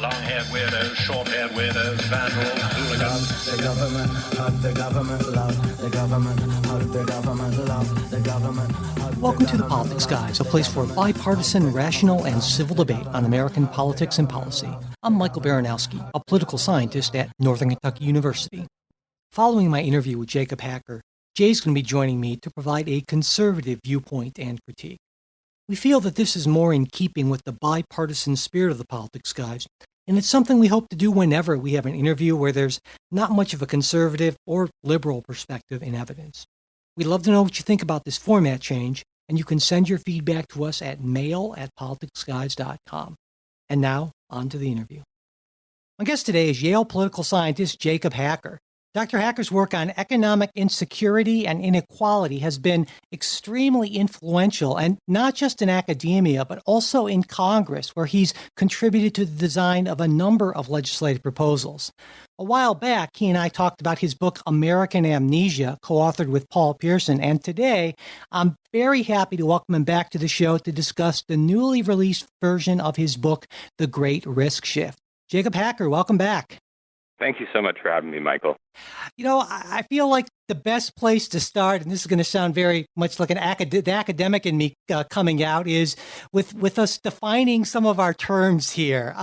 Long-haired weirdos, short-haired weirdos, vandals, hooligans. The government, hug the government, love the government, hug the government, love the government. Welcome to The Politics Guys, a place for bipartisan, rational, and civil debate on American politics and policy. I'm Michael Baranowski, a political scientist at Northern Kentucky University. Following my interview with Jacob Hacker, Jay's going to be joining me to provide a conservative viewpoint and critique. We feel that this is more in keeping with the bipartisan spirit of The Politics Guys, and it's something we hope to do whenever we have an interview where there's not much of a conservative or liberal perspective in evidence. We'd love to know what you think about this format change, and you can send your feedback to us at mail@politicsguys.com. And now, on to the interview. My guest today is Yale political scientist Jacob Hacker. Dr. Hacker's work on economic insecurity and inequality has been extremely influential, and not just in academia, but also in Congress, where he's contributed to the design of a number of legislative proposals. A while back, he and I talked about his book, American Amnesia, co-authored with Paul Pierson, and today I'm very happy to welcome him back to the show to discuss the newly released version of his book, The Great Risk Shift. Jacob Hacker, welcome back. Thank you so much for having me, Michael. You know, I feel like the best place to start, and this is going to sound very much like the academic in me coming out, is with us defining some of our terms here.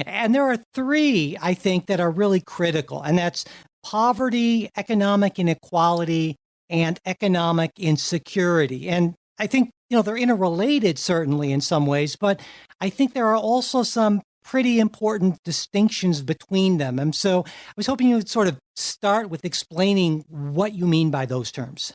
And there are three, I think, that are really critical, and that's poverty, economic inequality, and economic insecurity. And I think, they're interrelated, certainly, in some ways, but I think there are also some pretty important distinctions between them. And so I was hoping you would sort of start with explaining what you mean by those terms.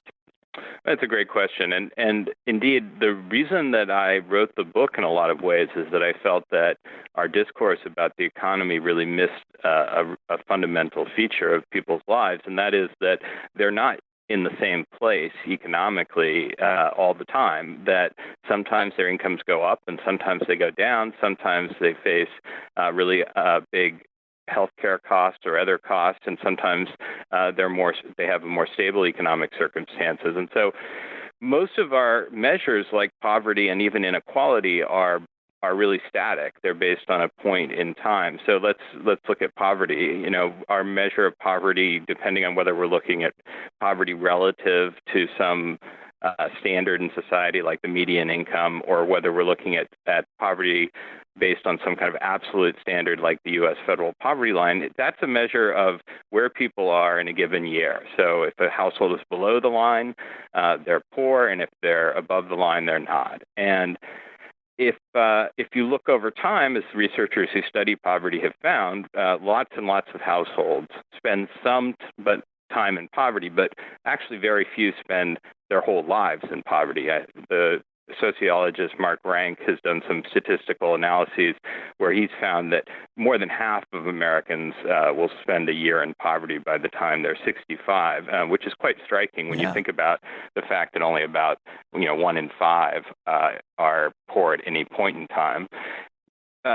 That's a great question. And indeed, the reason that I wrote the book in a lot of ways is that I felt that our discourse about the economy really missed a fundamental feature of people's lives, and that is that they're not in the same place economically all the time, that sometimes their incomes go up and sometimes they go down. Sometimes they face really big healthcare costs or other costs, and sometimes they have more stable economic circumstances. And so most of our measures like poverty and even inequality are really static. They're based on a point in time. So let's look at poverty. Our measure of poverty, depending on whether we're looking at poverty relative to some standard in society like the median income, or whether we're looking at poverty based on some kind of absolute standard like the U.S. federal poverty line, that's a measure of where people are in a given year. So if a household is below the line, they're poor, and if they're above the line, they're not. And if you look over time, as researchers who study poverty have found, lots and lots of households spend some time in poverty, but actually very few spend their whole lives in poverty. The sociologist Mark Rank has done some statistical analyses where he's found that more than half of Americans will spend a year in poverty by the time they're 65, which is quite striking when you think about the fact that only about 1 in 5 are poor at any point in time.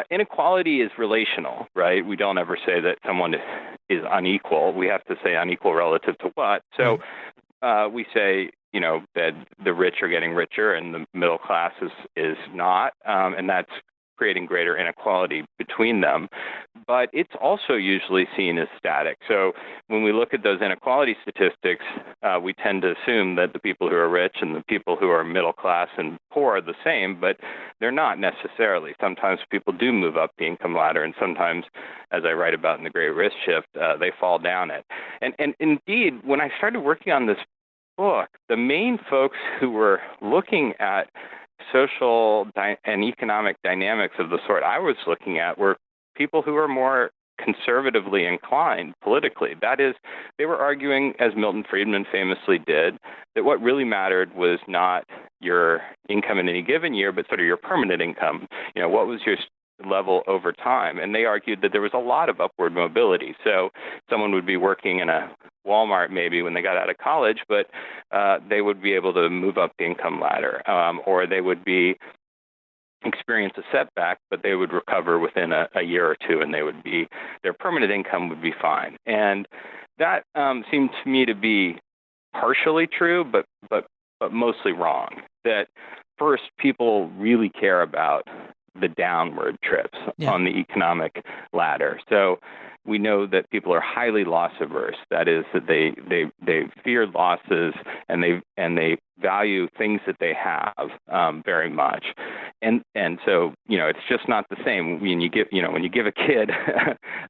Inequality is relational, right? We don't ever say that someone is unequal. We have to say unequal relative to what. So we say, that the rich are getting richer and the middle class is not, and that's creating greater inequality between them. But it's also usually seen as static. So when we look at those inequality statistics, we tend to assume that the people who are rich and the people who are middle class and poor are the same, but they're not necessarily. Sometimes people do move up the income ladder, and sometimes, as I write about in The Great Risk Shift, they fall down it. And indeed, when I started working on this book, the main folks who were looking at social and economic dynamics of the sort I was looking at were people who were more conservatively inclined politically. That is, they were arguing, as Milton Friedman famously did, that what really mattered was not your income in any given year, but sort of your permanent income. What was your level over time? And they argued that there was a lot of upward mobility. So someone would be working in a Walmart maybe when they got out of college, but they would be able to move up the income ladder, or they would experience a setback, but they would recover within a year or two, and their permanent income would be fine. And that seemed to me to be partially true, but mostly wrong. That first, people really care about the downward trips on the economic ladder. So we know that people are highly loss averse. That is, that they fear losses, and they value things that they have very much. And so, it's just not the same when you give a kid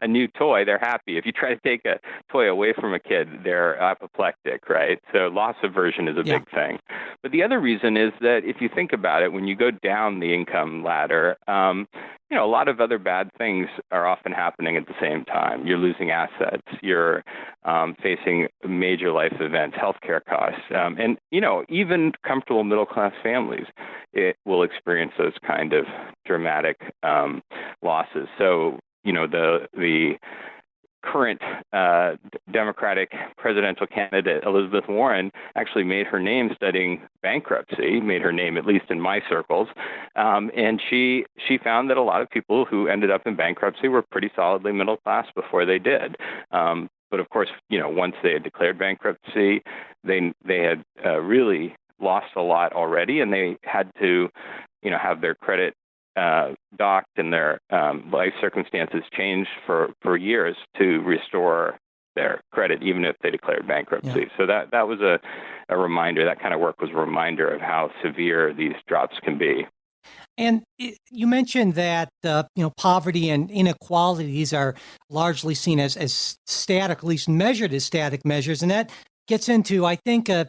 a new toy, they're happy. If you try to take a toy away from a kid, they're apoplectic, right? So loss aversion is a big thing. But the other reason is that if you think about it, when you go down the income ladder, a lot of other bad things are often happening at the same time. You're losing assets. You're facing major life events, healthcare costs, and even comfortable middle-class families will experience those kind of dramatic losses. So the current Democratic presidential candidate, Elizabeth Warren, actually made her name studying bankruptcy, made her name, at least in my circles. And she found that a lot of people who ended up in bankruptcy were pretty solidly middle class before they did. But of course, once they had declared bankruptcy, they had really lost a lot already, and they had to, have their credit docked and their life circumstances changed for years to restore their credit, even if they declared bankruptcy. So that was a reminder. That kind of work was a reminder of how severe these drops can be. And you mentioned that poverty and inequalities are largely seen as static, at least measured as static measures, and that gets into, I think, a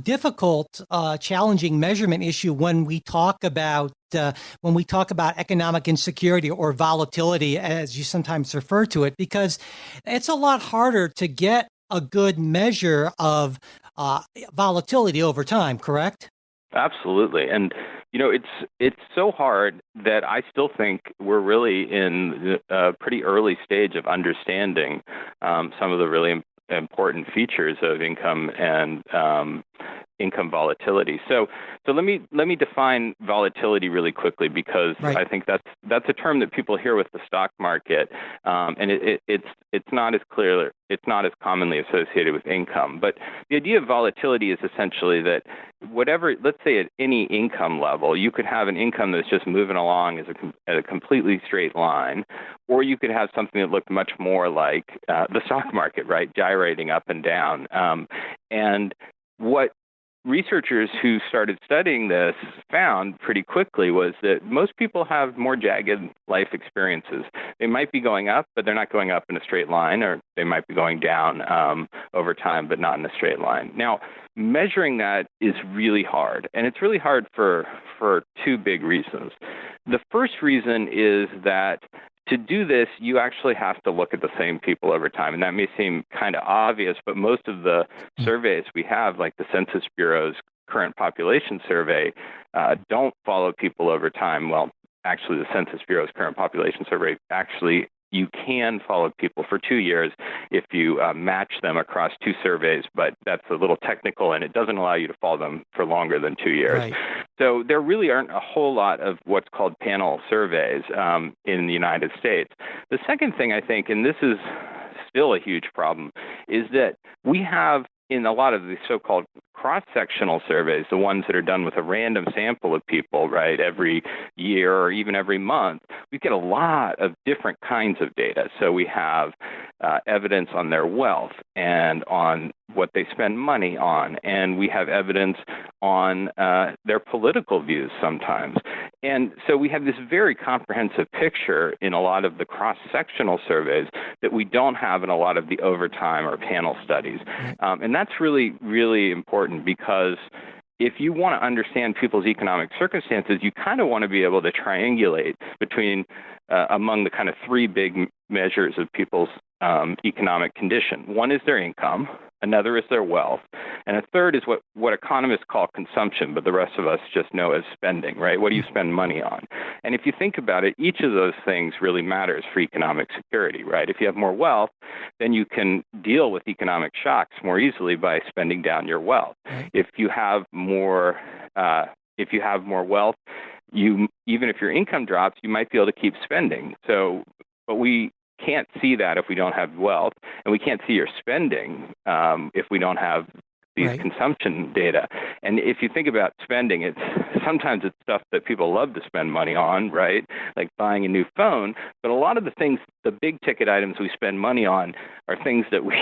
difficult, challenging measurement issue when we talk about economic insecurity or volatility, as you sometimes refer to it, because it's a lot harder to get a good measure of volatility over time. Correct? Absolutely, and it's so hard that I still think we're really in a pretty early stage of understanding some of the really important features of income and income volatility. So let me define volatility really quickly, because I think that's a term that people hear with the stock market, and it's not as clear, it's not as commonly associated with income. But the idea of volatility is essentially that whatever, let's say at any income level, you could have an income that's just moving along as a completely straight line, or you could have something that looked much more like the stock market, right, gyrating up and down. And what researchers who started studying this found pretty quickly was that most people have more jagged life experiences. They might be going up, but they're not going up in a straight line, or they might be going down over time, but not in a straight line. Now, measuring that is really hard, and it's really hard for two big reasons. The first reason is that to do this, you actually have to look at the same people over time. And that may seem kind of obvious, but most of the surveys we have, like the Census Bureau's current population survey, don't follow people over time. Well, actually, the Census Bureau's current population survey, actually, you can follow people for 2 years if you match them across two surveys, but that's a little technical, and it doesn't allow you to follow them for longer than 2 years. Right. So there really aren't a whole lot of what's called panel surveys in the United States. The second thing, I think, and this is still a huge problem, is that we have in a lot of the so-called cross-sectional surveys, the ones that are done with a random sample of people, right, every year or even every month, we get a lot of different kinds of data. So we have evidence on their wealth and on what they spend money on, and we have evidence on their political views sometimes. And so we have this very comprehensive picture in a lot of the cross-sectional surveys that we don't have in a lot of the overtime or panel studies. And that's really, really important, because if you want to understand people's economic circumstances, you kind of want to be able to triangulate between among the kind of three big measures of people's economic condition. One is their income, another is their wealth, and a third is what economists call consumption, but the rest of us just know as spending, right? What do you spend money on? And if you think about it, each of those things really matters for economic security, right? If you have more wealth, then you can deal with economic shocks more easily by spending down your wealth. If you have more wealth, even if your income drops, you might be able to keep spending. But we can't see that if we don't have wealth, and we can't see your spending if we don't have these Right. consumption data. And if you think about spending, sometimes it's stuff that people love to spend money on, right? Like buying a new phone. But a lot of the things, the big ticket items we spend money on are things that we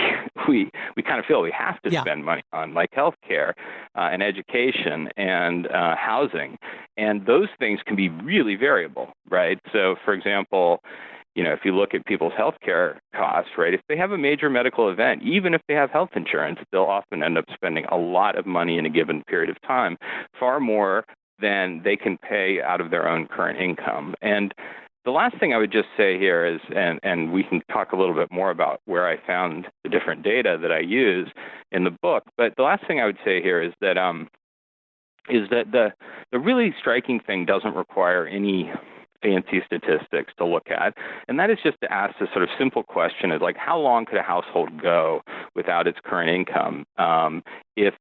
kind of feel we have to spend money on, like healthcare and education and housing. And those things can be really variable, right? So, for example, if you look at people's healthcare costs, right, if they have a major medical event, even if they have health insurance, they'll often end up spending a lot of money in a given period of time, far more than they can pay out of their own current income. And the last thing I would just say here is, and we can talk a little bit more about where I found the different data that I use in the book, but the last thing I would say here is that the really striking thing doesn't require any fancy statistics to look at, and that is just to ask this sort of simple question: is like, how long could a household go without its current income if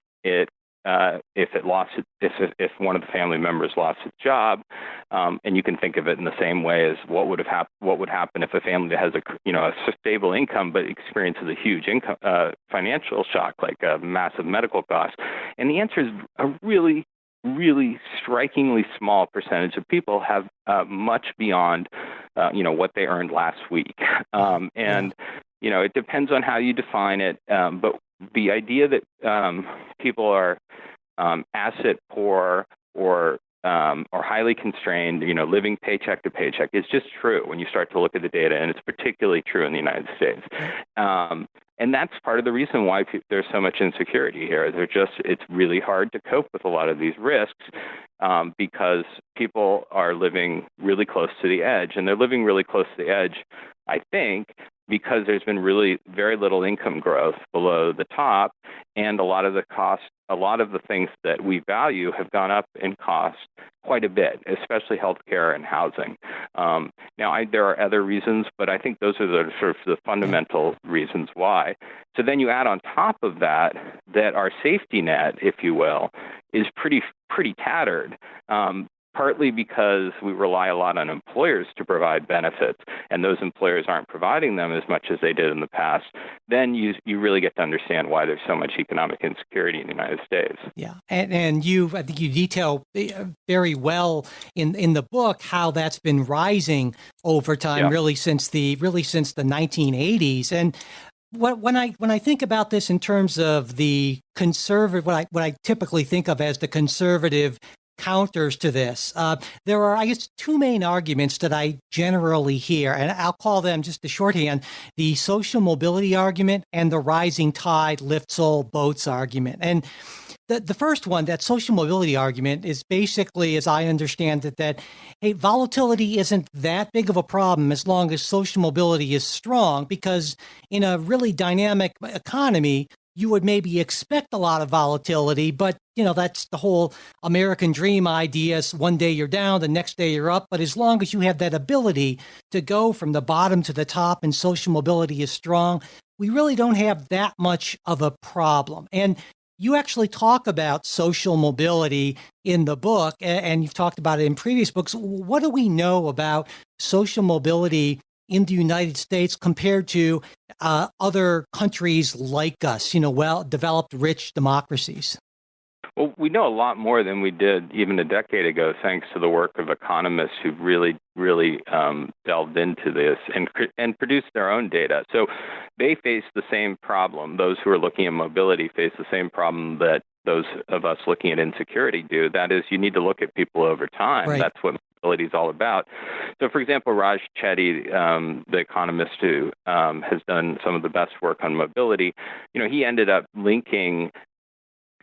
one of the family members lost its job? And you can think of it in the same way as what would happen if a family that has a stable income but experiences a huge financial shock, like a massive medical cost. And the answer is a really strikingly small percentage of people have much beyond what they earned last week. It depends on how you define it, but the idea that people are asset poor or highly constrained, living paycheck to paycheck, is just true when you start to look at the data, and it's particularly true in the United States. And that's part of the reason why there's so much insecurity here. It's really hard to cope with a lot of these risks because people are living really close to the edge, and they're living really close to the edge, I think, because there's been really very little income growth below the top, and a lot of the things that we value have gone up in cost quite a bit, especially healthcare and housing. There are other reasons, but I think those are the sort of the fundamental reasons why. So then you add on top of that our safety net, if you will, is pretty tattered. Partly because we rely a lot on employers to provide benefits, and those employers aren't providing them as much as they did in the past, then you really get to understand why there's so much economic insecurity in the United States. Yeah, and I think you detail very well in the book how that's been rising over time, really since the 1980s. And when I think about this in terms of the conservative, what I typically think of as the conservative counters to this, there are, I guess, two main arguments that I generally hear, and I'll call them, just the shorthand, the social mobility argument and the rising tide lifts all boats argument. And the first one, that social mobility argument, is basically, as I understand it, that, hey, volatility isn't that big of a problem as long as social mobility is strong, because in a really dynamic economy, you would maybe expect a lot of volatility, but that's the whole American dream idea. One day you're down, the next day you're up. But as long as you have that ability to go from the bottom to the top and social mobility is strong, we really don't have that much of a problem. And you actually talk about social mobility in the book, and you've talked about it in previous books. What do we know about social mobility in the United States compared to other countries like us, well-developed, rich democracies? Well, we know a lot more than we did even a decade ago, thanks to the work of economists who've really delved into this and produced their own data. So they face the same problem. Those who are looking at mobility face the same problem that those of us looking at insecurity do. That is, you need to look at people over time. Right. That's what mobility is all about. So, for example, Raj Chetty, the economist who has done some of the best work on mobility, he ended up linking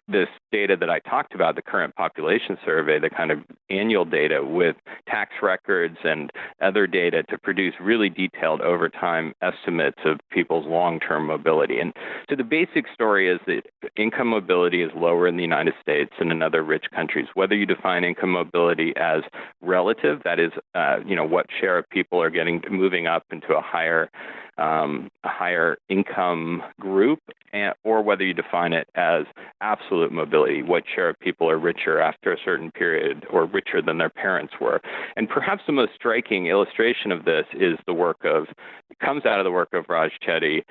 this data that I talked about, the current population survey, the kind of annual data, with tax records and other data to produce really detailed overtime estimates of people's long-term mobility. And so the basic story is that income mobility is lower in the United States than in other rich countries. Whether you define income mobility as relative, that is, what share of people are moving up into a higher income group, or whether you define it as absolute mobility, what share of people are richer after a certain period or richer than their parents were. And perhaps the most striking illustration of this is it comes out of the work of Raj Chetty,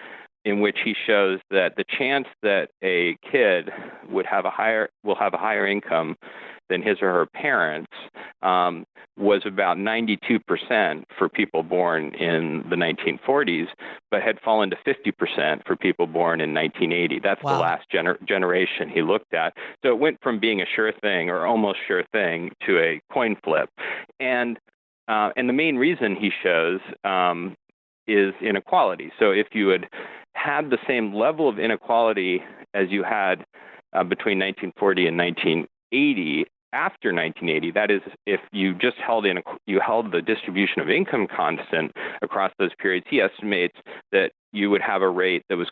in which he shows that the chance that a kid will have a higher income than his or her parents was about 92% for people born in the 1940s, but had fallen to 50% for people born in 1980. That's Wow. the last generation he looked at. So it went from being a sure thing or almost sure thing to a coin flip. And the main reason he shows is inequality. So if you had had the same level of inequality as you had between 1940 and 1980, after 1980, that is, if you just held the distribution of income constant across those periods, he estimates that you would have a rate that was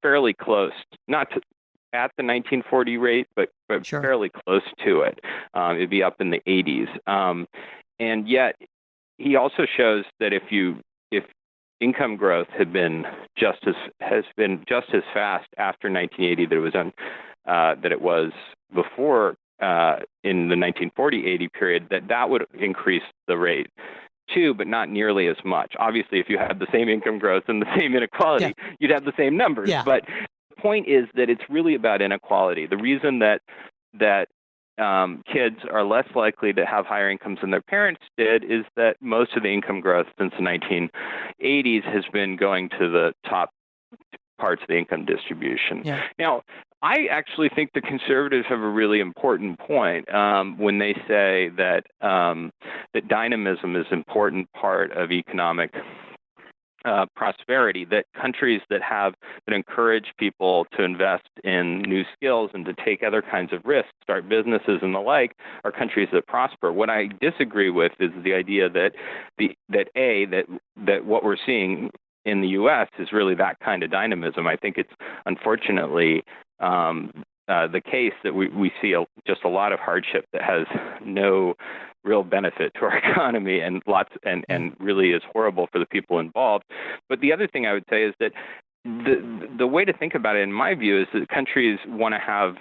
fairly close, not to, at the 1940 rate, but Sure. fairly close to it. It'd be up in the 80s, and yet he also shows that if income growth has been just as fast after 1980 that it was before in the 1940-80 period, that would increase the rate too, but not nearly as much. Obviously, if you had the same income growth and the same inequality, you'd have the same numbers. Yeah. But the point is that it's really about inequality. The reason that kids are less likely to have higher incomes than their parents did is that most of the income growth since the 1980s has been going to the top parts of the income distribution. Yeah. Now, I actually think the conservatives have a really important point when they say that dynamism is an important part of economic prosperity, that countries that encourage people to invest in new skills and to take other kinds of risks, start businesses and the like, are countries that prosper. What I disagree with is the idea that what we're seeing in the U.S. is really that kind of dynamism. I think it's unfortunately the case that we see just a lot of hardship that has no real benefit to our economy and really is horrible for the people involved. But the other thing I would say is that the way to think about it, in my view, is that countries want to have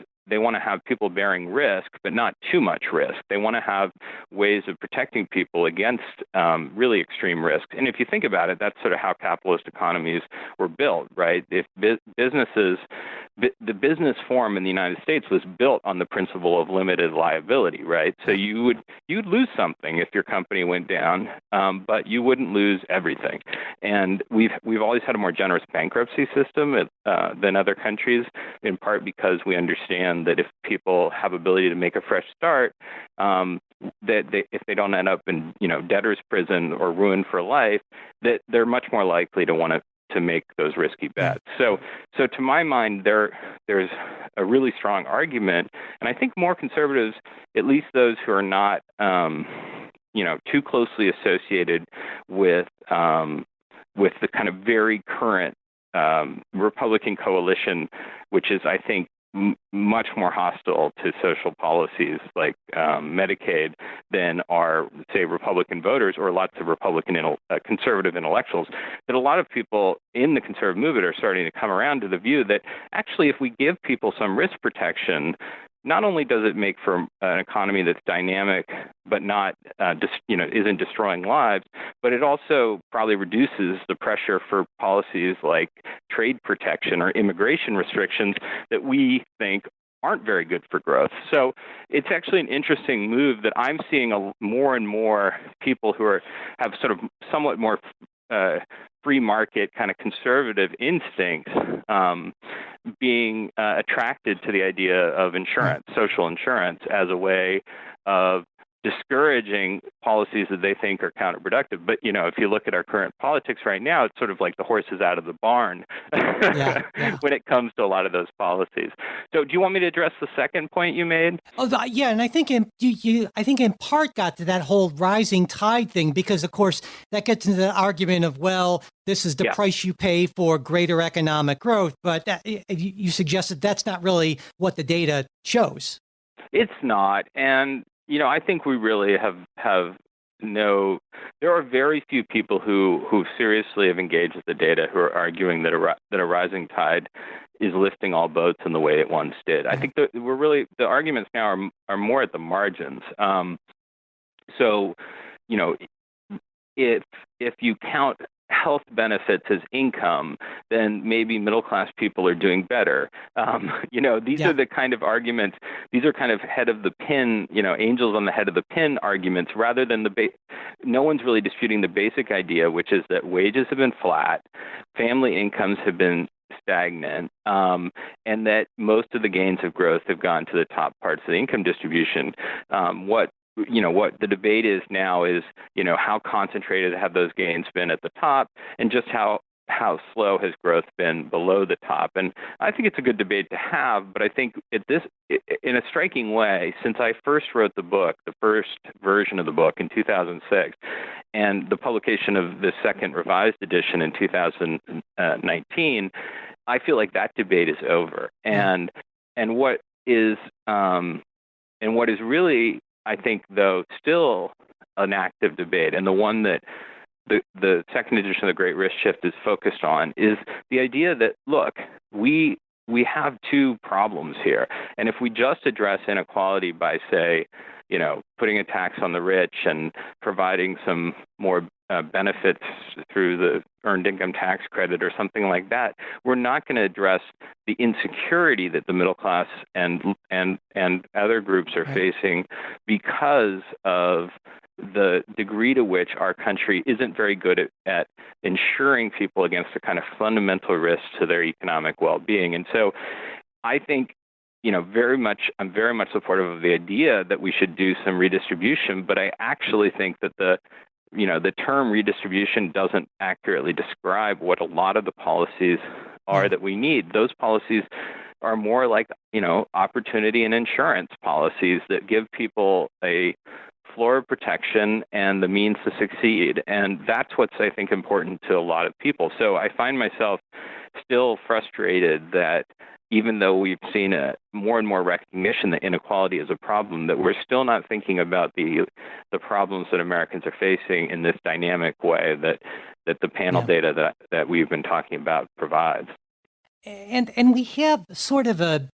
people bearing risk, but not too much risk. They want to have ways of protecting people against really extreme risk. And if you think about it, that's sort of how capitalist economies were built, right? If the business form in the United States was built on the principle of limited liability, right? So you'd lose something if your company went down, but you wouldn't lose everything. And we've always had a more generous bankruptcy system than other countries, in part because we understand that if people have ability to make a fresh start, if they don't end up in debtor's prison or ruined for life, that they're much more likely to want to make those risky bets. So to my mind, there's a really strong argument, and I think more conservatives, at least those who are not too closely associated with the kind of very current Republican coalition, which is, I think, much more hostile to social policies like Medicaid than are, say, Republican voters or lots of conservative intellectuals, that a lot of people in the conservative movement are starting to come around to the view that actually if we give people some risk protection, not only does it make for an economy that's dynamic but not isn't destroying lives, but it also probably reduces the pressure for policies like trade protection or immigration restrictions that we think aren't very good for growth. So it's actually an interesting move that I'm seeing more and more people who have sort of somewhat more free market kind of conservative instincts being attracted to the idea of insurance, social insurance, as a way of discouraging policies that they think are counterproductive. But, if you look at our current politics right now, it's sort of like the horse is out of the barn when it comes to a lot of those policies. So do you want me to address the second point you made? Yeah, and I think I think in part got to that whole rising tide thing, because, of course, that gets into the argument of, well, this is the price you pay for greater economic growth. But you suggested that's not really what the data shows. It's not. And I think we really have there are very few people who seriously have engaged with the data who are arguing that a rising tide is lifting all boats in the way it once did. I think that the arguments now are more at the margins. So, if you count health benefits as income, then maybe middle-class people are doing better. These are the kind of arguments, these are kind of head of the pin, angels on the head of the pin arguments, rather than no one's really disputing the basic idea, which is that wages have been flat, family incomes have been stagnant, and that most of the gains of growth have gone to the top parts of the income distribution. What the debate is now is, how concentrated have those gains been at the top, and just how slow has growth been below the top. And I think it's a good debate to have, but I think in a striking way, since I first wrote the book, the first version of the book in 2006, and the publication of the second revised edition in 2019, I feel like that debate is over. And what is really, I think, though, still an active debate, and the one that the second edition of The Great Risk Shift is focused on, is the idea that, look, we have two problems here. And if we just address inequality by, say, putting a tax on the rich and providing some more benefits through the earned income tax credit or something like that, we're not going to address the insecurity that the middle class and other groups are facing because of the degree to which our country isn't very good at insuring people against the kind of fundamental risks to their economic well-being. And so I think, I'm very much supportive of the idea that we should do some redistribution, but I actually think that the term redistribution doesn't accurately describe what a lot of the policies are that we need. Those policies are more like, opportunity and insurance policies that give people a floor of protection and the means to succeed. And that's what's, I think, important to a lot of people. So I find myself still frustrated that even though we've seen more and more recognition that inequality is a problem, that we're still not thinking about the problems that Americans are facing in this dynamic way that the panel data that we've been talking about provides. And we have sort of a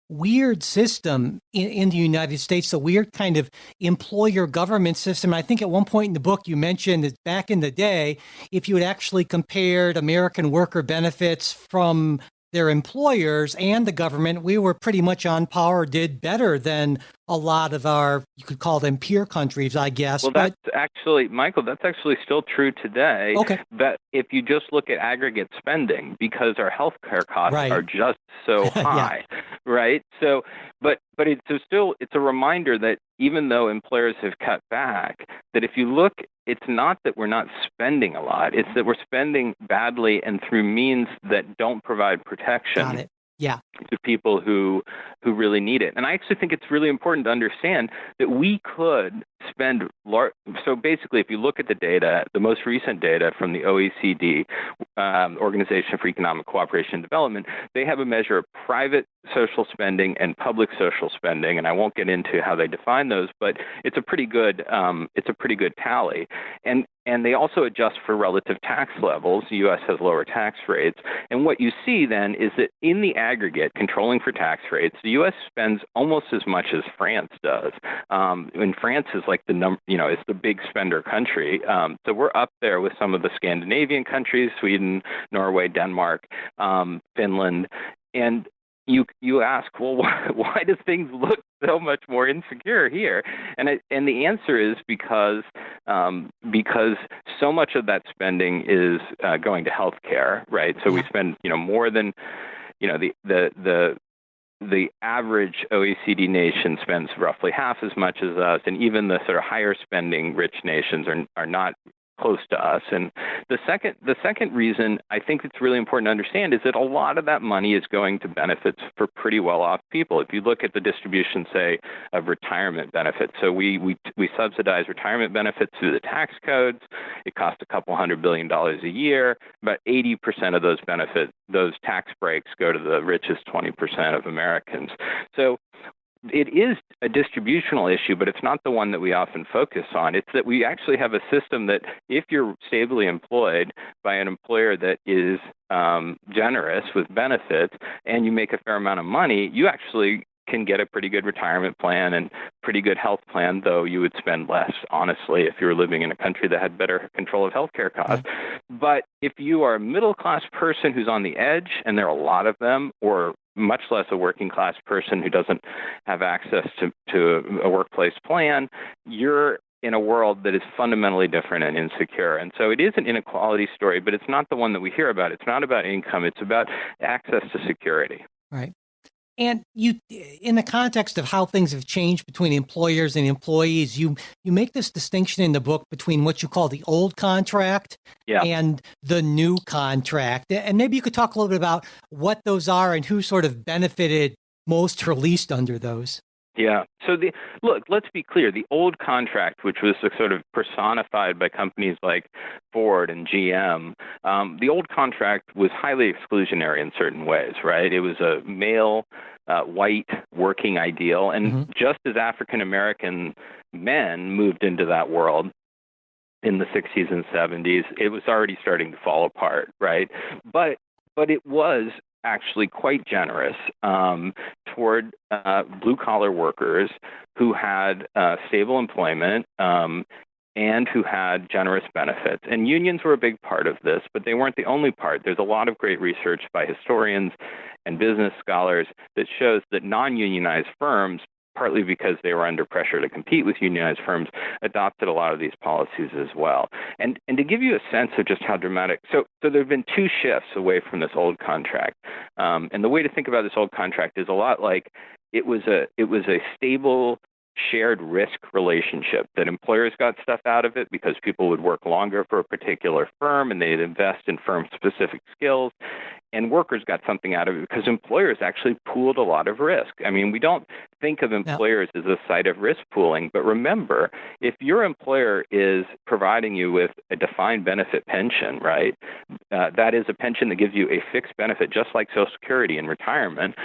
weird system in the United States, a weird kind of employer government system. And I think at one point in the book you mentioned that back in the day, if you had actually compared American worker benefits from their employers and the government, we were pretty much on par, or did better than a lot of our, you could call them peer countries, I guess. Well, that's actually, Michael, that's actually still true today. Okay. But if you just look at aggregate spending, because our healthcare costs are just so high, right? So, but it's a reminder that even though employers have cut back, that if you look, it's not that we're not spending a lot, it's that we're spending badly and through means that don't provide protection. Got it. Yeah. To people who really need it. And I actually think it's really important to understand that we could spend so basically, if you look at the data, the most recent data from the OECD, Organization for Economic Cooperation and Development, they have a measure of private social spending and public social spending, and I won't get into how they define those, but it's a pretty good tally. And they also adjust for relative tax levels. The U.S. has lower tax rates. And what you see then is that in the aggregate, controlling for tax rates, the U.S. spends almost as much as France does. And France is like it's the big spender country. So we're up there with some of the Scandinavian countries, Sweden, Norway, Denmark, Finland. And you ask, well, why do things look so much more insecure here? And the answer is because so much of that spending is going to healthcare, right? So we spend more than the average OECD nation spends roughly half as much as us, and even the sort of higher spending rich nations are not close to us. And the second reason I think it's really important to understand is that a lot of that money is going to benefits for pretty well-off people. If you look at the distribution, say, of retirement benefits, so we subsidize retirement benefits through the tax codes. It costs a couple $100 billion a year. About 80% of those benefits, those tax breaks, go to the richest 20% of Americans. So it is a distributional issue, but it's not the one that we often focus on. It's that we actually have a system that if you're stably employed by an employer that is generous with benefits and you make a fair amount of money, you actually can get a pretty good retirement plan and pretty good health plan, though you would spend less, honestly, if you were living in a country that had better control of healthcare costs. But if you are a middle-class person who's on the edge, and there are a lot of them, or much less a working-class person who doesn't have access to a workplace plan, you're in a world that is fundamentally different and insecure. And so it is an inequality story, but it's not the one that we hear about. It's not about income. It's about access to security. Right. And you, in the context of how things have changed between employers and employees, you make this distinction in the book between what you call the old contract and the new contract. And maybe you could talk a little bit about what those are and who sort of benefited most or least under those. Yeah. So look, let's be clear. The old contract, which was sort of personified by companies like Ford and GM, the old contract was highly exclusionary in certain ways, right? It was a male, white working ideal. And just as African American men moved into that world in the 60s and 70s, it was already starting to fall apart, right? But it was actually quite generous toward blue-collar workers who had stable employment and who had generous benefits. And unions were a big part of this, but they weren't the only part. There's a lot of great research by historians and business scholars that shows that non-unionized firms, partly because they were under pressure to compete with unionized firms, adopted a lot of these policies as well. And to give you a sense of just how dramatic, so there have been two shifts away from this old contract. And the way to think about this old contract is a lot like it was a stable shared risk relationship that employers got stuff out of it because people would work longer for a particular firm and they'd invest in firm-specific skills. And workers got something out of it because employers actually pooled a lot of risk. I mean, we don't think of employers as a site of risk pooling, but remember, if your employer is providing you with a defined benefit pension, right, that is a pension that gives you a fixed benefit just like Social Security in retirement,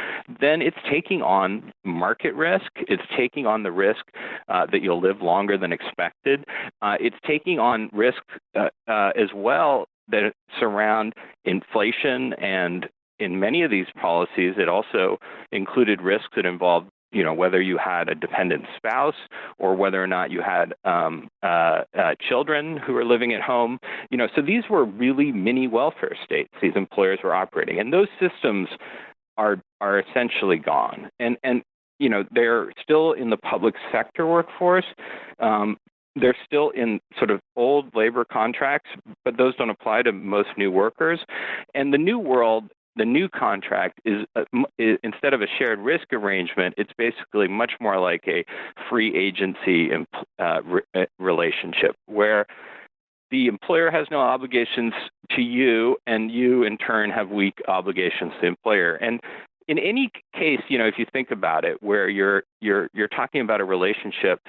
then it's taking on market risk. It's taking on the risk that you'll live longer than expected. It's taking on risk as well that surround inflation, and in many of these policies, it also included risks that involved, whether you had a dependent spouse or whether or not you had children who were living at home. So these were really mini welfare states these employers were operating, and those systems are essentially gone. And they're still in the public sector workforce. They're still in sort of old labor contracts, but those don't apply to most new workers. And the new world, the new contract is instead of a shared risk arrangement, it's basically much more like a free agency relationship where the employer has no obligations to you, and you in turn have weak obligations to the employer. And in any case, if you think about it, where you're talking about a relationship,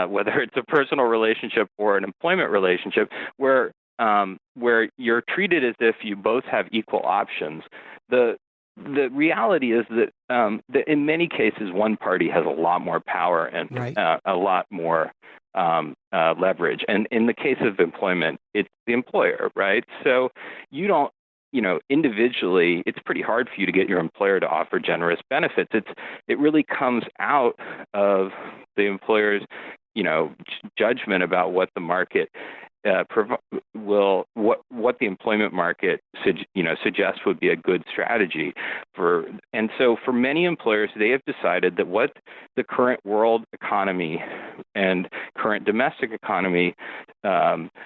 whether it's a personal relationship or an employment relationship, where you're treated as if you both have equal options. The reality is that in many cases, one party has a lot more power and a lot more leverage. And in the case of employment, it's the employer, right? So you don't, individually, it's pretty hard for you to get your employer to offer generous benefits. It really comes out of the employer's, judgment about what the market what the employment market suggests would be a good strategy for. And so for many employers, they have decided that what the current world economy and current domestic economy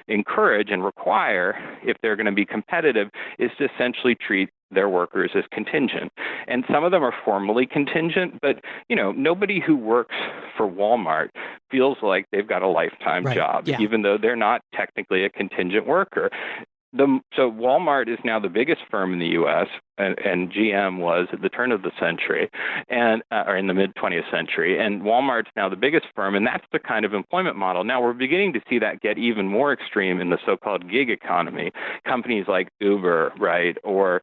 encourage and require, if they're going to be competitive, is to essentially treat their workers as contingent. And some of them are formally contingent, but nobody who works for Walmart feels like they've got a lifetime job, even though they're not technically a contingent worker. So Walmart is now the biggest firm in the U.S., and GM was at the turn of the century, or in the mid-20th century, and Walmart's now the biggest firm, and that's the kind of employment model. Now we're beginning to see that get even more extreme in the so-called gig economy. Companies like Uber, right, or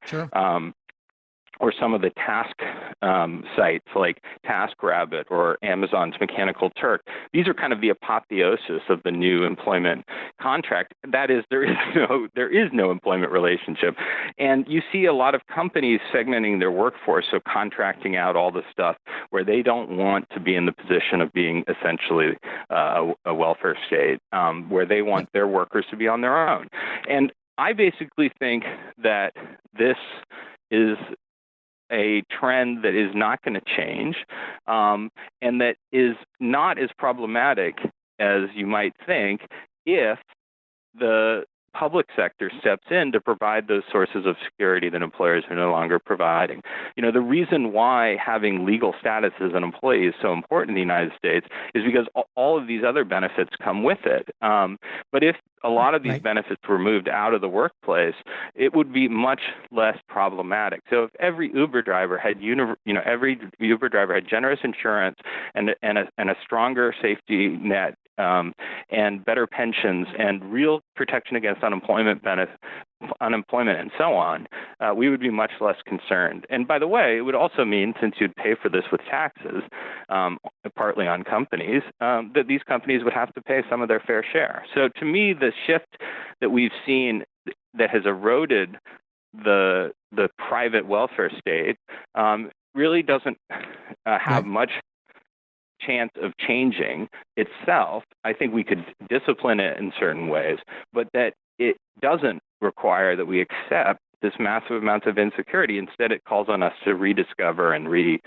some of the task sites like TaskRabbit or Amazon's Mechanical Turk. These are kind of the apotheosis of the new employment contract. That is, there is no employment relationship. And you see a lot of companies segmenting their workforce, so contracting out all the stuff where they don't want to be in the position of being essentially a welfare state, where they want their workers to be on their own. And I basically think that this is a trend that is not going to change, and that is not as problematic as you might think if the public sector steps in to provide those sources of security that employers are no longer providing. The reason why having legal status as an employee is so important in the United States is because all of these other benefits come with it. But if a lot of these benefits were moved out of the workplace, it would be much less problematic. So if every Uber driver had generous insurance and a stronger safety net, and better pensions and real protection against unemployment and so on, we would be much less concerned. And by the way, it would also mean, since you'd pay for this with taxes, partly on companies, that these companies would have to pay some of their fair share. So to me, the shift that we've seen that has eroded the private welfare state really doesn't have much chance of changing itself. I think we could discipline it in certain ways, but that it doesn't require that we accept this massive amount of insecurity. Instead, it calls on us to rediscover and re-embrace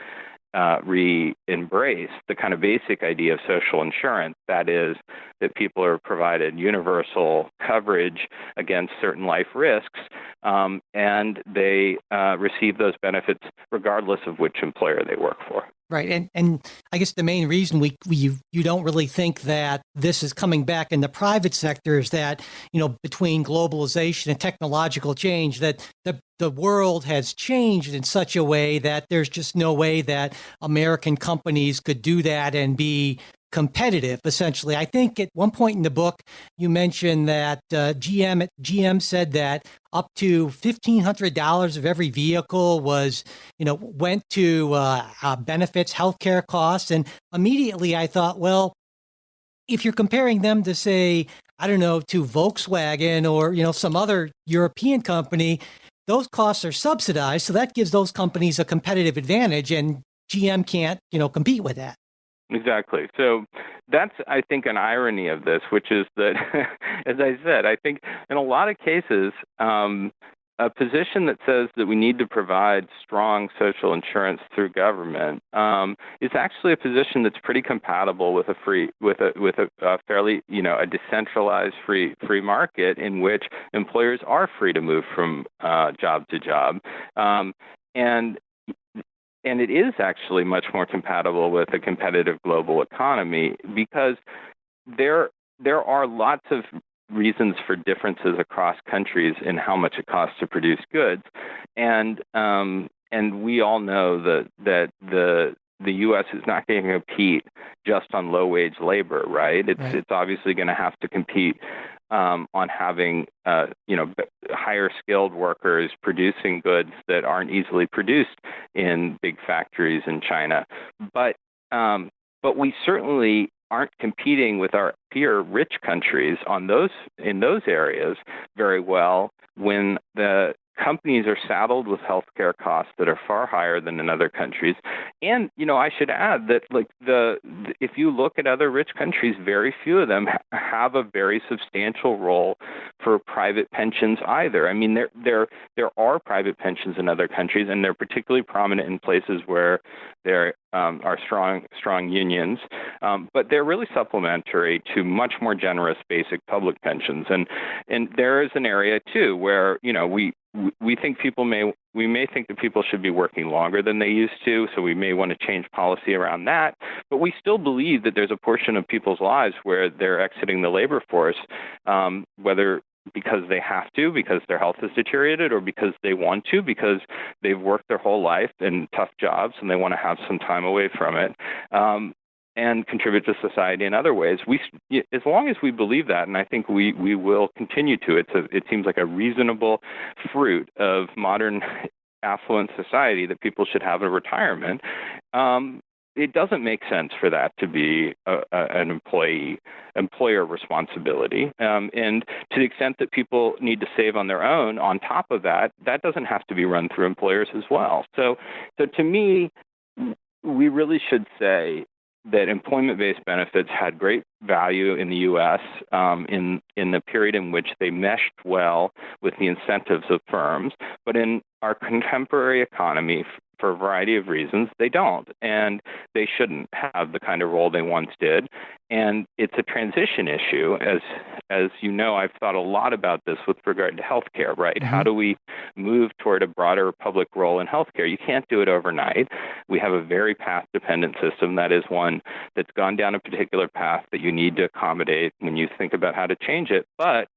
the kind of basic idea of social insurance, that is, that people are provided universal coverage against certain life risks, and they receive those benefits regardless of which employer they work for. Right. And I guess the main reason you don't really think that this is coming back in the private sector is that, between globalization and technological change, that the world has changed in such a way that there's just no way that American companies could do that and be competitive, essentially. I think at one point in the book, you mentioned that GM said that up to $1,500 of every vehicle went to benefits, healthcare costs. And immediately I thought, well, if you're comparing them to, say, I don't know, to Volkswagen or, some other European company, those costs are subsidized. So that gives those companies a competitive advantage, and GM can't, compete with that. Exactly. So that's, I think, an irony of this, which is that, as I said, I think in a lot of cases, a position that says that we need to provide strong social insurance through government is actually a position that's pretty compatible with a fairly, a decentralized free market in which employers are free to move from job to job, and it is actually much more compatible with a competitive global economy, because there are lots of reasons for differences across countries in how much it costs to produce goods, and we all know that the U.S. is not going to compete just on low wage labor, right? It's obviously going to have to compete on having higher skilled workers producing goods that aren't easily produced in big factories in China. But we certainly aren't competing with our peer rich countries in those areas very well when the companies are saddled with healthcare costs that are far higher than in other countries. And, I should add that, if you look at other rich countries, very few of them have a very substantial role for private pensions either. I mean, there are private pensions in other countries, and they're particularly prominent in places where there are strong unions, but they're really supplementary to much more generous basic public pensions. And there is an area too where we think we may think that people should be working longer than they used to, so we may want to change policy around that. But we still believe that there's a portion of people's lives where they're exiting the labor force, whether because they have to, because their health has deteriorated, or because they want to, because they've worked their whole life in tough jobs and they want to have some time away from it. And contribute to society in other ways. As long as we believe that, and I think we will continue to, it seems like a reasonable fruit of modern affluent society that people should have a retirement. It doesn't make sense for that to be an employer responsibility. And to the extent that people need to save on their own, on top of that, that doesn't have to be run through employers as well. So to me, we really should say, that employment-based benefits had great value in the U.S. In the period in which they meshed well with the incentives of firms, but in our contemporary economy, for a variety of reasons, they don't, and they shouldn't have the kind of role they once did. And it's a transition issue. As you know, I've thought a lot about this with regard to healthcare, right? Mm-hmm. How do we move toward a broader public role in healthcare? You can't do it overnight. We have a very path-dependent system. That is one that's gone down a particular path that you need to accommodate when you think about how to change it. But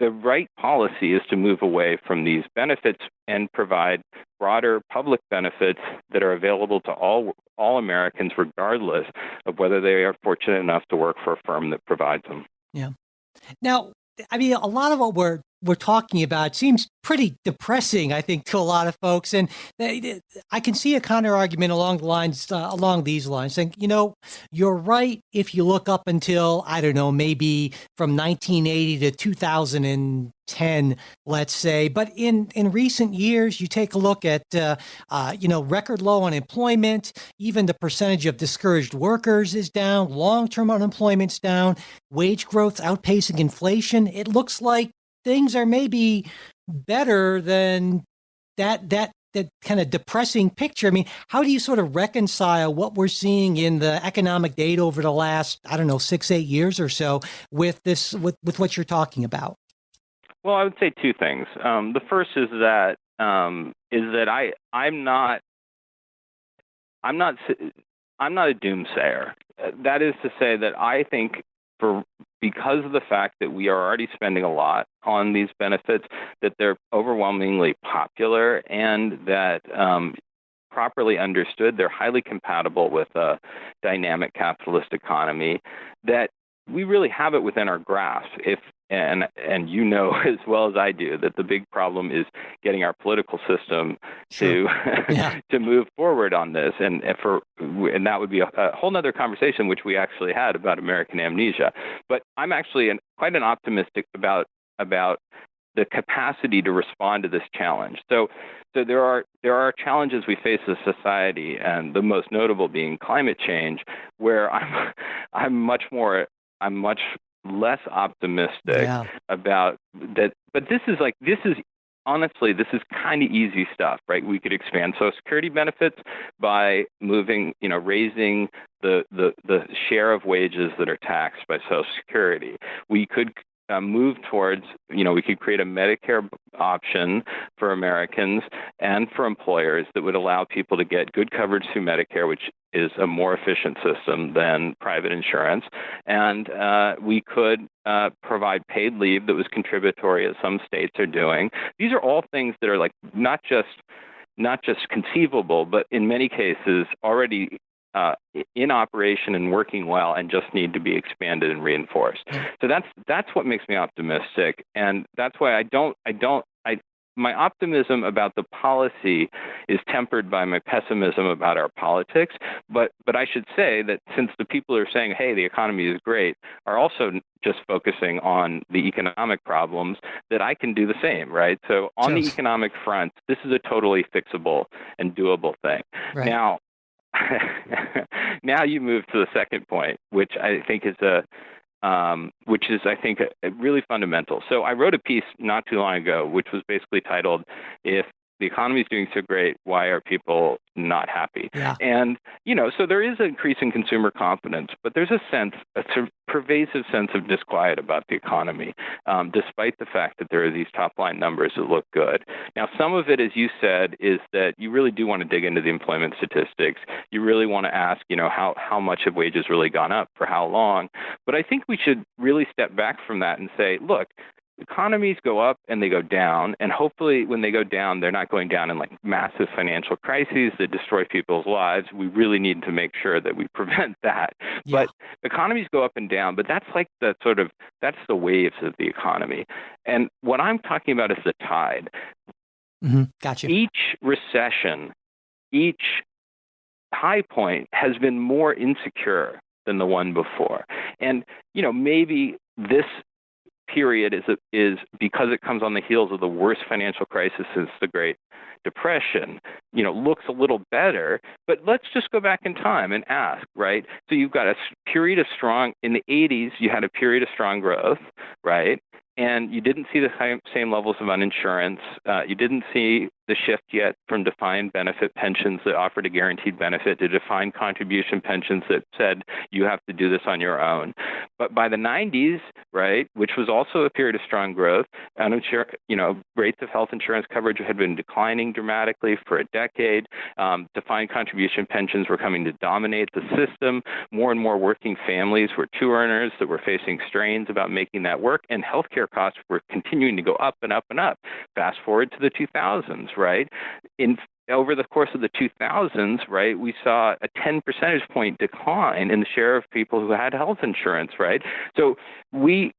the right policy is to move away from these benefits and provide broader public benefits that are available to all Americans, regardless of whether they are fortunate enough to work for a firm that provides them. Yeah. Now, I mean, a lot of what we're talking about seems pretty depressing, I think, to a lot of folks. And I can see a counter argument along these lines, saying, you're right if you look up until, I don't know, maybe from 1980 to 2010, let's say. But in recent years, you take a look at, record low unemployment, even the percentage of discouraged workers is down, long-term unemployment's down, wage growth's outpacing inflation. It looks like things are maybe better than that kind of depressing picture. I mean, how do you sort of reconcile what we're seeing in the economic data over the last, 6-8 years or so with this, with what you're talking about? Well, I would say two things. The first is that I'm not a doomsayer. That is to say that I think because of the fact that we are already spending a lot on these benefits, that they're overwhelmingly popular, and that properly understood, they're highly compatible with a dynamic capitalist economy, that we really have it within our grasp. And you know as well as I do that the big problem is getting our political system to move forward on this, and that would be a whole other conversation, which we actually had about American amnesia. But I'm actually quite an optimistic about the capacity to respond to this challenge. So there are challenges we face as a society, and the most notable being climate change, where I'm much less optimistic about that. But this is honestly kind of easy stuff, right? We could expand Social Security benefits by raising the share of wages that are taxed by Social Security. We could move towards, we could create a Medicare option for Americans and for employers that would allow people to get good coverage through Medicare, which is a more efficient system than private insurance. And we could provide paid leave that was contributory, as some states are doing. These are all things that are not just conceivable, but in many cases already in operation and working well, and just need to be expanded and reinforced. So that's what makes me optimistic, and that's why my optimism about the policy is tempered by my pessimism about our politics. But I should say that since the people who are saying, hey, the economy is great, are also just focusing on the economic problems, that I can do the same, right? So on the economic front, this is a totally fixable and doable thing. Right. Now you move to the second point, which I think is really fundamental. So I wrote a piece not too long ago, which was basically titled, "If the economy is doing so great, why are people not happy?" Yeah. And, so there is an increase in consumer confidence, but there's a sort of pervasive sense of disquiet about the economy, despite the fact that there are these top-line numbers that look good. Now, some of it, as you said, is that you really do want to dig into the employment statistics. You really want to ask, how much have wages really gone up, for how long? But I think we should really step back from that and say, look, economies go up and they go down, and hopefully when they go down, they're not going down in massive financial crises that destroy people's lives. We really need to make sure that we prevent that. Yeah. But economies go up and down, but that's that's the waves of the economy. And what I'm talking about is the tide. Mm-hmm. Gotcha. Each recession, each high point has been more insecure than the one before. And, maybe this period is because it comes on the heels of the worst financial crisis since the Great Depression, looks a little better. But let's just go back in time and ask, right? So you've got a period of in the 80s, you had a period of strong growth, right? And you didn't see the same levels of uninsurance. You didn't see the shift yet from defined benefit pensions that offered a guaranteed benefit to defined contribution pensions that said you have to do this on your own. But by the 90s, right, which was also a period of strong growth, rates of health insurance coverage had been declining dramatically for a decade. Defined contribution pensions were coming to dominate the system. More and more working families were two earners that were facing strains about making that work, and healthcare costs were continuing to go up and up and up. Fast forward to the 2000s, right? Over the course of the 2000s, right, we saw a 10 percentage point decline in the share of people who had health insurance, right? So we've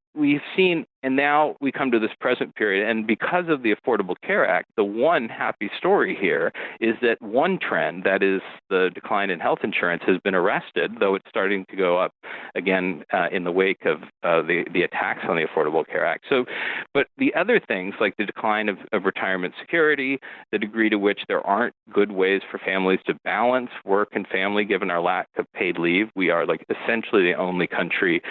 seen, and now we come to this present period, and because of the Affordable Care Act, the one happy story here is that one trend, that is the decline in health insurance, has been arrested, though it's starting to go up again in the wake of the attacks on the Affordable Care Act. So, but the other things, like the decline of retirement security, the degree to which there aren't good ways for families to balance work and family given our lack of paid leave. We are like essentially the only country,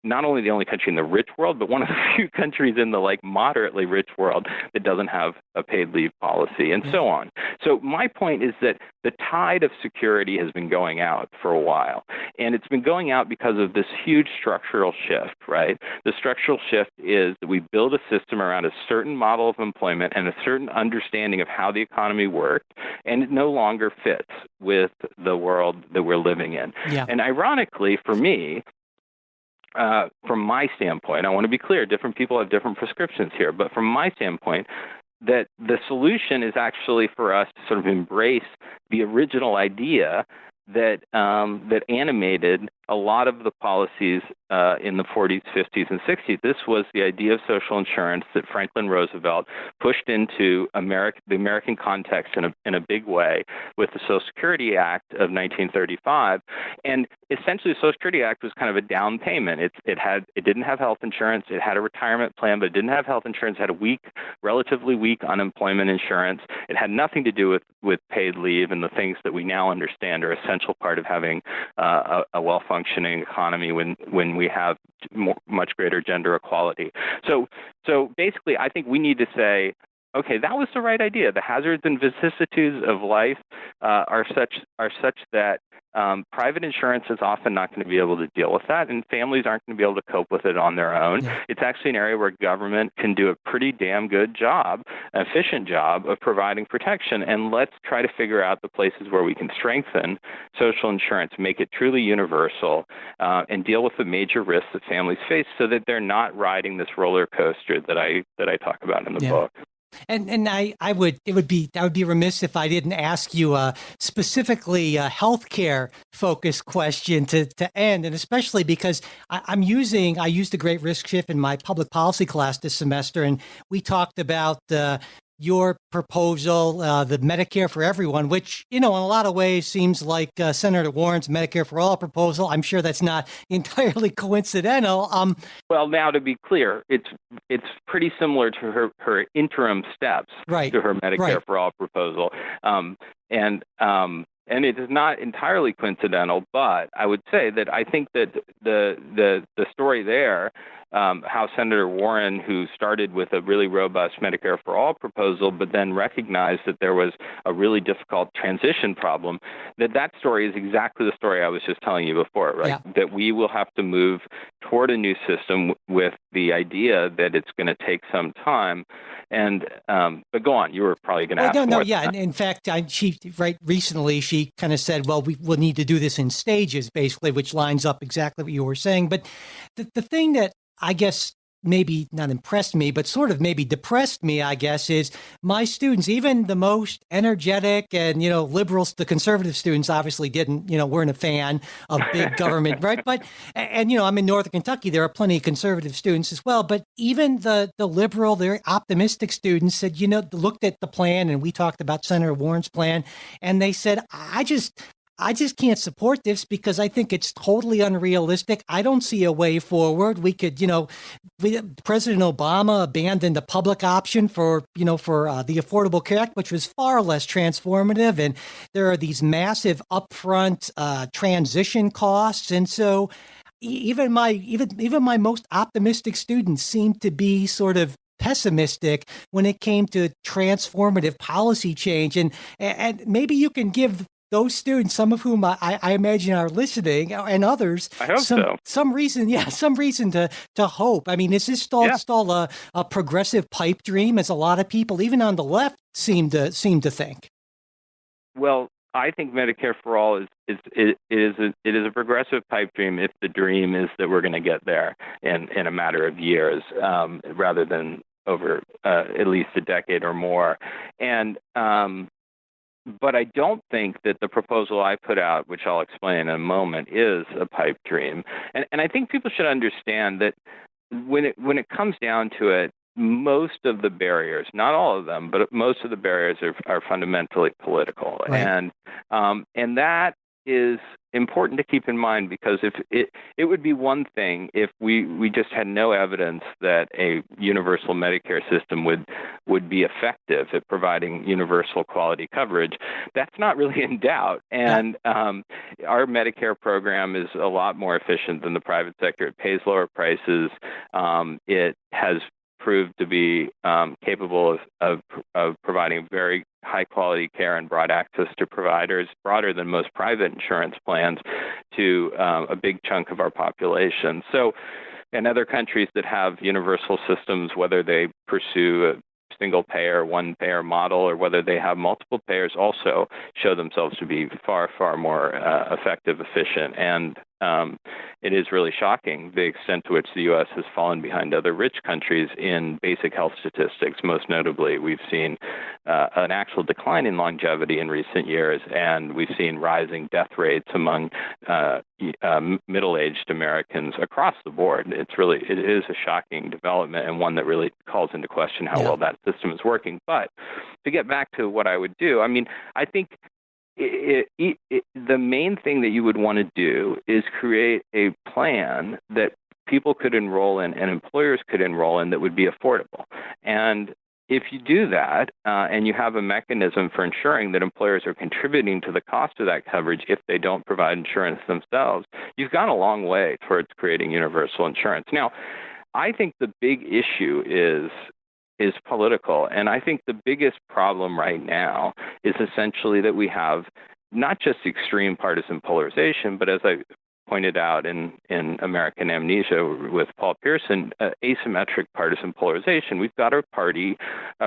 not only the only country in the rich world, but one of the few countries in the moderately rich world that doesn't have a paid leave policy, and so on. So my point is that the tide of security has been going out for a while, and it's been going out because of this huge structural shift, right? The structural shift is that we build a system around a certain model of employment and a certain understanding of how the economy worked, and it no longer fits with the world that we're living in. Yeah. And ironically, for me, from my standpoint, I want to be clear, different people have different prescriptions here, but from my standpoint, that the solution is actually for us to sort of embrace the original idea that animated a lot of the policies in the 40s, 50s, and 60s. This was the idea of social insurance that Franklin Roosevelt pushed into the American context in a big way with the Social Security Act of 1935. And essentially, the Social Security Act was kind of a down payment. It didn't have health insurance. It had a retirement plan, but it didn't have health insurance. It had relatively weak unemployment insurance. It had nothing to do with paid leave and the things that we now understand are essential part of having a well-functioning economy when we have much greater gender equality. So basically, I think we need to say, okay, that was the right idea. The hazards and vicissitudes of life are such that private insurance is often not going to be able to deal with that, and families aren't going to be able to cope with it on their own. Yeah. It's actually an area where government can do a pretty damn good job, an efficient job of providing protection, and let's try to figure out the places where we can strengthen social insurance, make it truly universal, and deal with the major risks that families face so that they're not riding this roller coaster that I talk about in the book. And I would be remiss if I didn't ask you a specifically healthcare focused question to end, and especially because I used the Great Risk Shift in my public policy class this semester, and we talked about your proposal, the Medicare for Everyone, which, in a lot of ways seems like Senator Warren's Medicare for All proposal. I'm sure that's not entirely coincidental. Well, now to be clear, it's pretty similar to her interim steps to her Medicare for All proposal. And it is not entirely coincidental, but I would say that I think that the story there, how Senator Warren, who started with a really robust Medicare for All proposal, but then recognized that there was a really difficult transition problem, that story is exactly the story I was just telling you before, right? Yeah. That we will have to move toward a new system with the idea that it's going to take some time. And but go on, you were probably going to ask more. Yeah. And in fact, recently she kind of said, well, we will need to do this in stages, basically, which lines up exactly what you were saying. But the thing that I guess maybe not impressed me, but sort of maybe depressed me, I guess, is my students, even the most energetic and, liberals, the conservative students obviously weren't a fan of big government, right? But, and, I'm in Northern Kentucky, there are plenty of conservative students as well, but even the liberal, very optimistic students said, looked at the plan, and we talked about Senator Warren's plan, and they said, I just can't support this because I think it's totally unrealistic. I don't see a way forward. We could, President Obama abandoned the public option for the Affordable Care Act, which was far less transformative. And there are these massive upfront transition costs. And so even my most optimistic students seem to be sort of pessimistic when it came to transformative policy change. And maybe you can give those students, some of whom I imagine are listening, and others, I hope some reason to hope. I mean, is this still a progressive pipe dream, as a lot of people, even on the left, seem to think? Well, I think Medicare for All is a progressive pipe dream if the dream is that we're going to get there in a matter of years, rather than over at least a decade or more. And but I don't think that the proposal I put out, which I'll explain in a moment, is a pipe dream. And I think people should understand that when it comes down to it, most of the barriers, not all of them, but most of the barriers are fundamentally political. Right. And that is important to keep in mind, because if it would be one thing if we just had no evidence that a universal Medicare system would be effective at providing universal quality coverage. That's not really in doubt. And our Medicare program is a lot more efficient than the private sector. It pays lower prices. It has proved to be capable of providing very high-quality care and broad access to providers, broader than most private insurance plans, to a big chunk of our population. So in other countries that have universal systems, whether they pursue a single-payer, one-payer model, or whether they have multiple payers, also show themselves to be far, far more effective, efficient, and it is really shocking the extent to which the U.S. has fallen behind other rich countries in basic health statistics. Most notably, we've seen an actual decline in longevity in recent years, and we've seen rising death rates among middle-aged Americans across the board. It is a shocking development, and one that really calls into question how well that system is working. But to get back to what I would do, I mean, I think the main thing that you would want to do is create a plan that people could enroll in and employers could enroll in that would be affordable. And if you do that, and you have a mechanism for ensuring that employers are contributing to the cost of that coverage if they don't provide insurance themselves, you've gone a long way towards creating universal insurance. Now, I think the big issue is political. And I think the biggest problem right now is essentially that we have not just extreme partisan polarization, but as I pointed out in American Amnesia with Paul Pierson, asymmetric partisan polarization. We've got a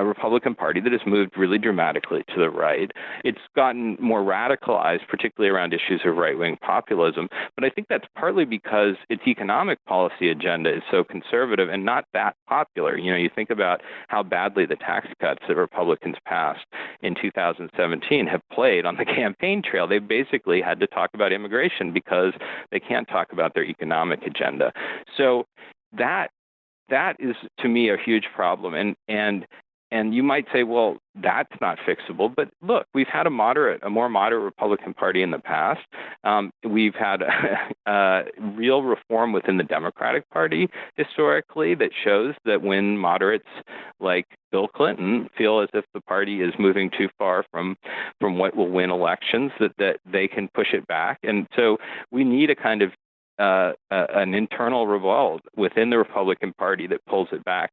Republican Party that has moved really dramatically to the right. It's gotten more radicalized, particularly around issues of right-wing populism. But I think that's partly because its economic policy agenda is so conservative and not that popular. You think about how badly the tax cuts that Republicans passed in 2017 have played on the campaign trail. They basically had to talk about immigration because they can't talk about their economic agenda. So that is, to me, a huge problem. And you might say, well, that's not fixable. But look, we've had a more moderate Republican Party in the past. We've had real reform within the Democratic Party historically that shows that when moderates like Bill Clinton feel as if the party is moving too far from what will win elections, that they can push it back. And so we need a kind of an internal revolt within the Republican Party that pulls it back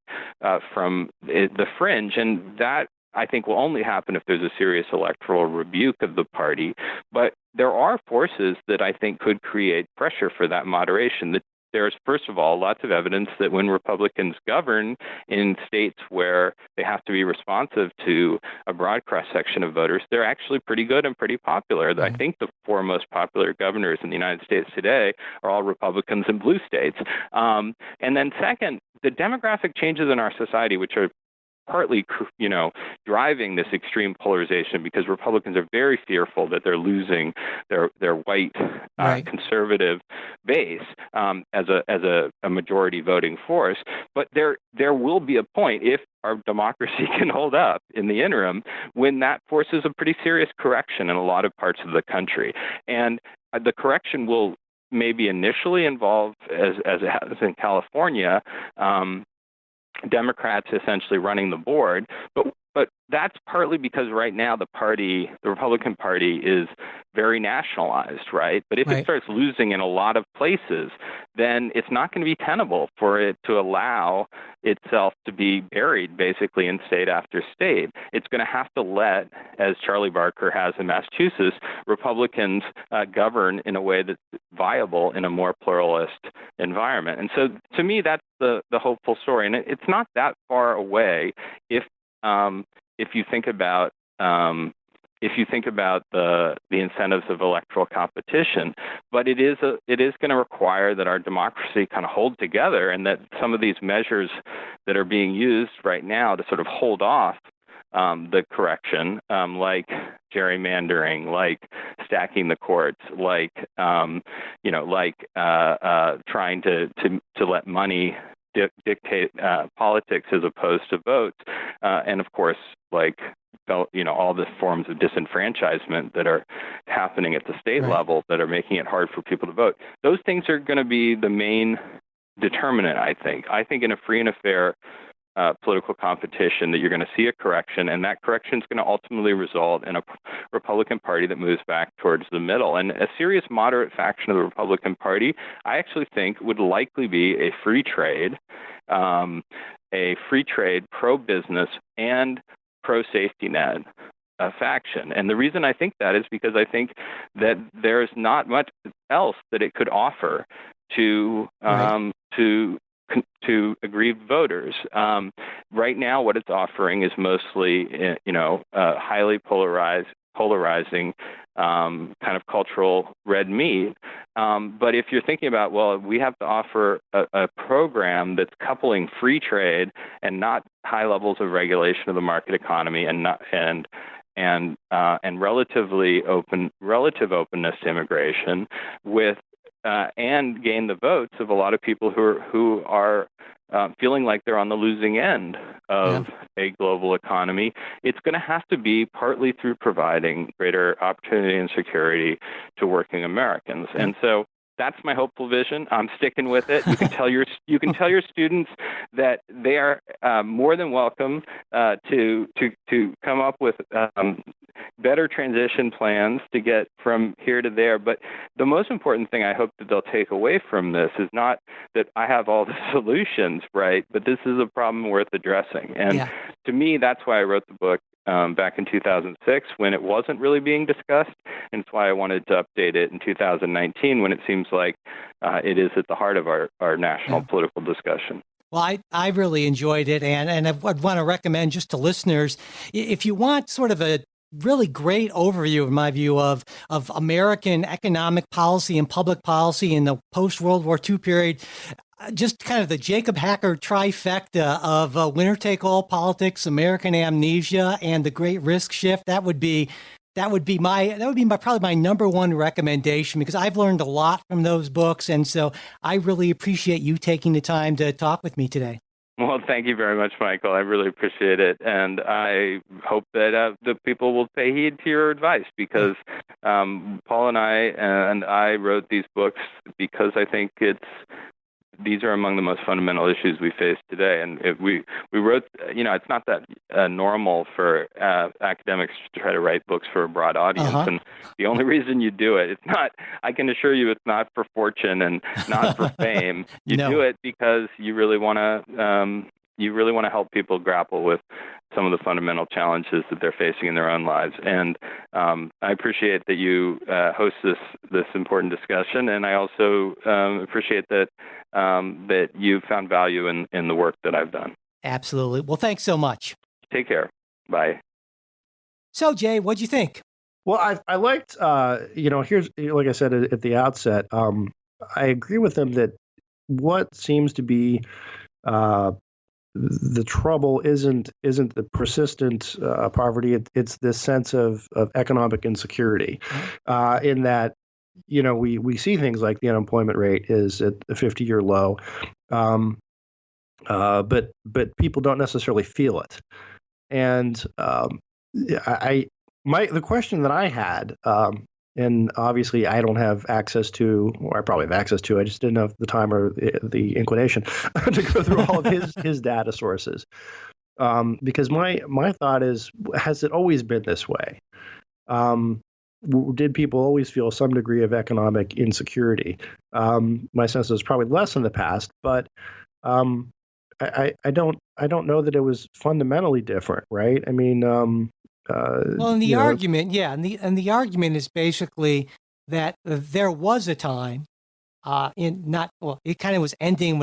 from the fringe. And that, I think, will only happen if there's a serious electoral rebuke of the party. But there are forces that I think could create pressure for that moderation. There's, first of all, lots of evidence that when Republicans govern in states where they have to be responsive to a broad cross-section of voters, they're actually pretty good and pretty popular. Mm-hmm. I think the four most popular governors in the United States today are all Republicans in blue states. And then second, the demographic changes in our society, which are partly, driving this extreme polarization, because Republicans are very fearful that they're losing their white conservative base as a majority voting force. But there will be a point, if our democracy can hold up in the interim when that forces a pretty serious correction in a lot of parts of the country. And the correction will maybe initially involve, as it has in California, Democrats essentially running the board, but that's partly because right now the Republican Party is very nationalized, right? But if it starts losing in a lot of places, then it's not going to be tenable for it to allow itself to be buried basically in state after state. It's going to have to let, as Charlie Barker has in Massachusetts, Republicans govern in a way that's viable in a more pluralist environment. And so to me, that's the hopeful story. And it's not that far away if you think about the incentives of electoral competition, but it is going to require that our democracy kind of hold together, and that some of these measures that are being used right now to sort of hold off the correction, like gerrymandering, like stacking the courts, like trying to let money dictate politics as opposed to votes, and of course, all the forms of disenfranchisement that are happening at the state level that are making it hard for people to vote. Those things are going to be the main determinant, I think. I think in a free and fair political competition that you're going to see a correction, and that correction is going to ultimately result in a Republican Party that moves back towards the middle. And a serious moderate faction of the Republican Party, I actually think, would likely be a free trade, pro-business, and pro-safety net faction. And the reason I think that is because I think that there's not much else that it could offer to aggrieved voters. Right now, what it's offering is mostly, highly polarizing kind of cultural red meat. But if you're thinking about, well, we have to offer a program that's coupling free trade and not high levels of regulation of the market economy, and relative openness to immigration, with and gain the votes of a lot of people who are feeling like they're on the losing end of a global economy. It's going to have to be partly through providing greater opportunity and security to working Americans. And so that's my hopeful vision. I'm sticking with it. You can tell your students that they are more than welcome to come up with better transition plans to get from here to there. But the most important thing I hope that they'll take away from this is not that I have all the solutions, right? But this is a problem worth addressing. And to me, that's why I wrote the book back in 2006 when it wasn't really being discussed. And it's why I wanted to update it in 2019 when it seems like it is at the heart of our national political discussion. Well, I really enjoyed it. And I would want to recommend just to listeners, if you want sort of a really great overview, in my view, of American economic policy and public policy in the post-World War II period, just kind of the Jacob Hacker trifecta of winner-take-all politics, American amnesia, and the Great Risk Shift. That would be probably my number one recommendation, because I've learned a lot from those books, and so I really appreciate you taking the time to talk with me today. Well, thank you very much, Michael. I really appreciate it. And I hope that the people will pay heed to your advice, because Paul and I wrote these books because I think these are among the most fundamental issues we face today. And we wrote, it's not that normal for academics to try to write books for a broad audience. And the only reason you do it, I can assure you, it's not for fortune and not for fame. You do it because you really want to help people grapple with some of the fundamental challenges that they're facing in their own lives. And I appreciate that you host this important discussion, and I also appreciate that you found value in the work that I've done. Absolutely. Well, thanks so much. Take care. Bye. So, Jay, what'd you think? Well, I liked, here's, like I said at the outset, I agree with them that what seems to be the trouble isn't the persistent poverty. It's this sense of economic insecurity, in that, we see things like the unemployment rate is at a 50-year low. but people don't necessarily feel it. And the question that I had, and obviously I don't have access to, or I probably have access to, I just didn't have the time or the inclination to go through all of his data sources. Because my thought is, has it always been this way? Did people always feel some degree of economic insecurity? My sense is probably less in the past, but I don't know that it was fundamentally different, right? I mean, well, and the argument, and the argument is basically that there was a time it kind of was ending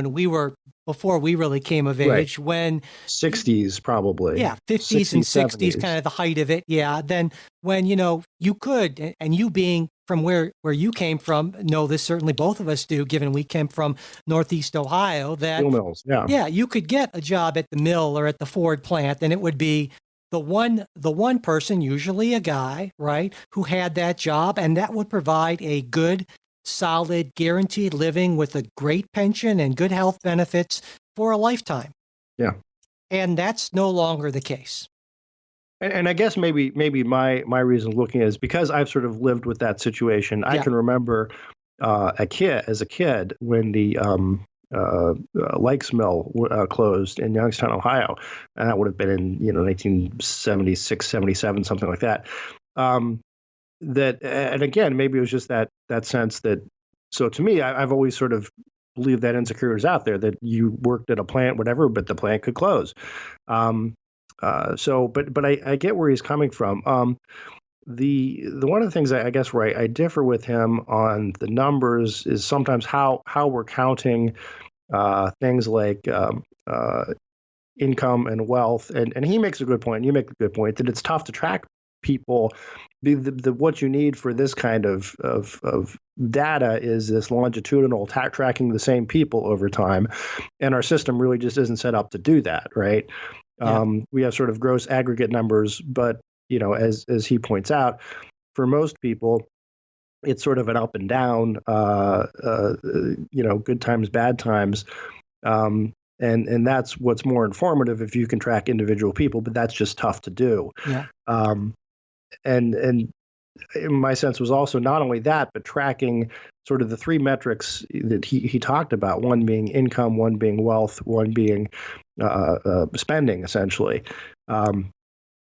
before we really came of age, right, when 60s probably. Yeah, 50s and 60s, kind of the height of it. Yeah, then when, you could, and you being from where you came from, know this, certainly both of us do, given we came from Northeast Ohio, that steel mills, yeah, you could get a job at the mill or at the Ford plant, and it would be the one person, usually a guy, right, who had that job, and that would provide a good, solid, guaranteed living with a great pension and good health benefits for a lifetime. Yeah. And that's no longer the case. And I guess maybe my reason looking is because I've sort of lived with that situation. I can remember as a kid when the Lakes Mill closed in Youngstown, Ohio, and that would have been in 1976, 77, something like that. And again, maybe it was just that sense that. So to me, I've always sort of believed that insecurity is out there, that you worked at a plant, whatever, but the plant could close. But I get where he's coming from. The one of the things I guess where I differ with him on the numbers is sometimes how we're counting things like income and wealth, and he makes a good point. And you make a good point that it's tough to track people. What you need for this kind of data is this longitudinal tracking the same people over time, and our system really just isn't set up to do that, right? Yeah. We have sort of gross aggregate numbers, but as he points out, for most people, it's sort of an up and down, good times, bad times, and that's what's more informative if you can track individual people, but that's just tough to do. Yeah. And my sense was also not only that, but tracking sort of the three metrics that he talked about, one being income, one being wealth, one being spending, essentially.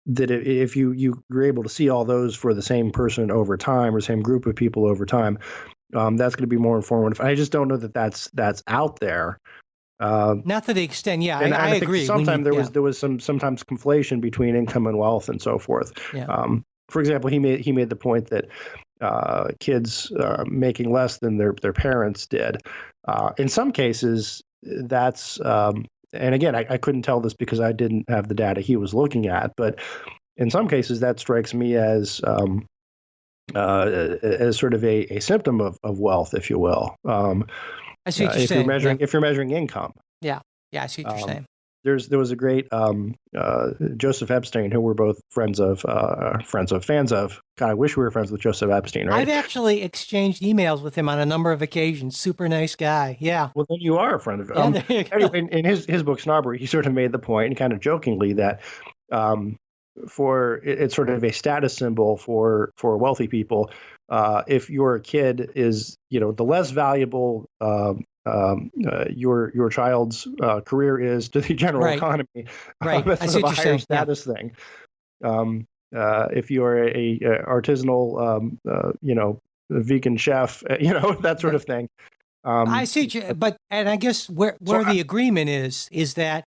That if you're able to see all those for the same person over time or same group of people over time, that's going to be more informative. I just don't know that that's out there. Not to the extent, yeah, and I think agree. Sometimes there was sometimes conflation between income and wealth and so forth. Yeah. For example, he made the point that kids making less than their parents did. In some cases, that's and again, I couldn't tell this because I didn't have the data he was looking at, but in some cases, that strikes me as sort of a symptom of wealth, if you will. I see what you're saying. If you're measuring income. Yeah, I see what you're saying. There was a great Joseph Epstein, who we're both fans of. God, I wish we were friends with Joseph Epstein, right? I've actually exchanged emails with him on a number of occasions. Super nice guy. Yeah. Well, then you are a friend of him. Anyway, in his book Snobbery, he sort of made the point, and kind of jokingly, that it's sort of a status symbol for wealthy people. If your kid is, the less valuable your child's career is to the general economy, right? That's sort of a higher status thing. If you're a artisanal, vegan chef, that sort of thing. I see, and I guess where the agreement is that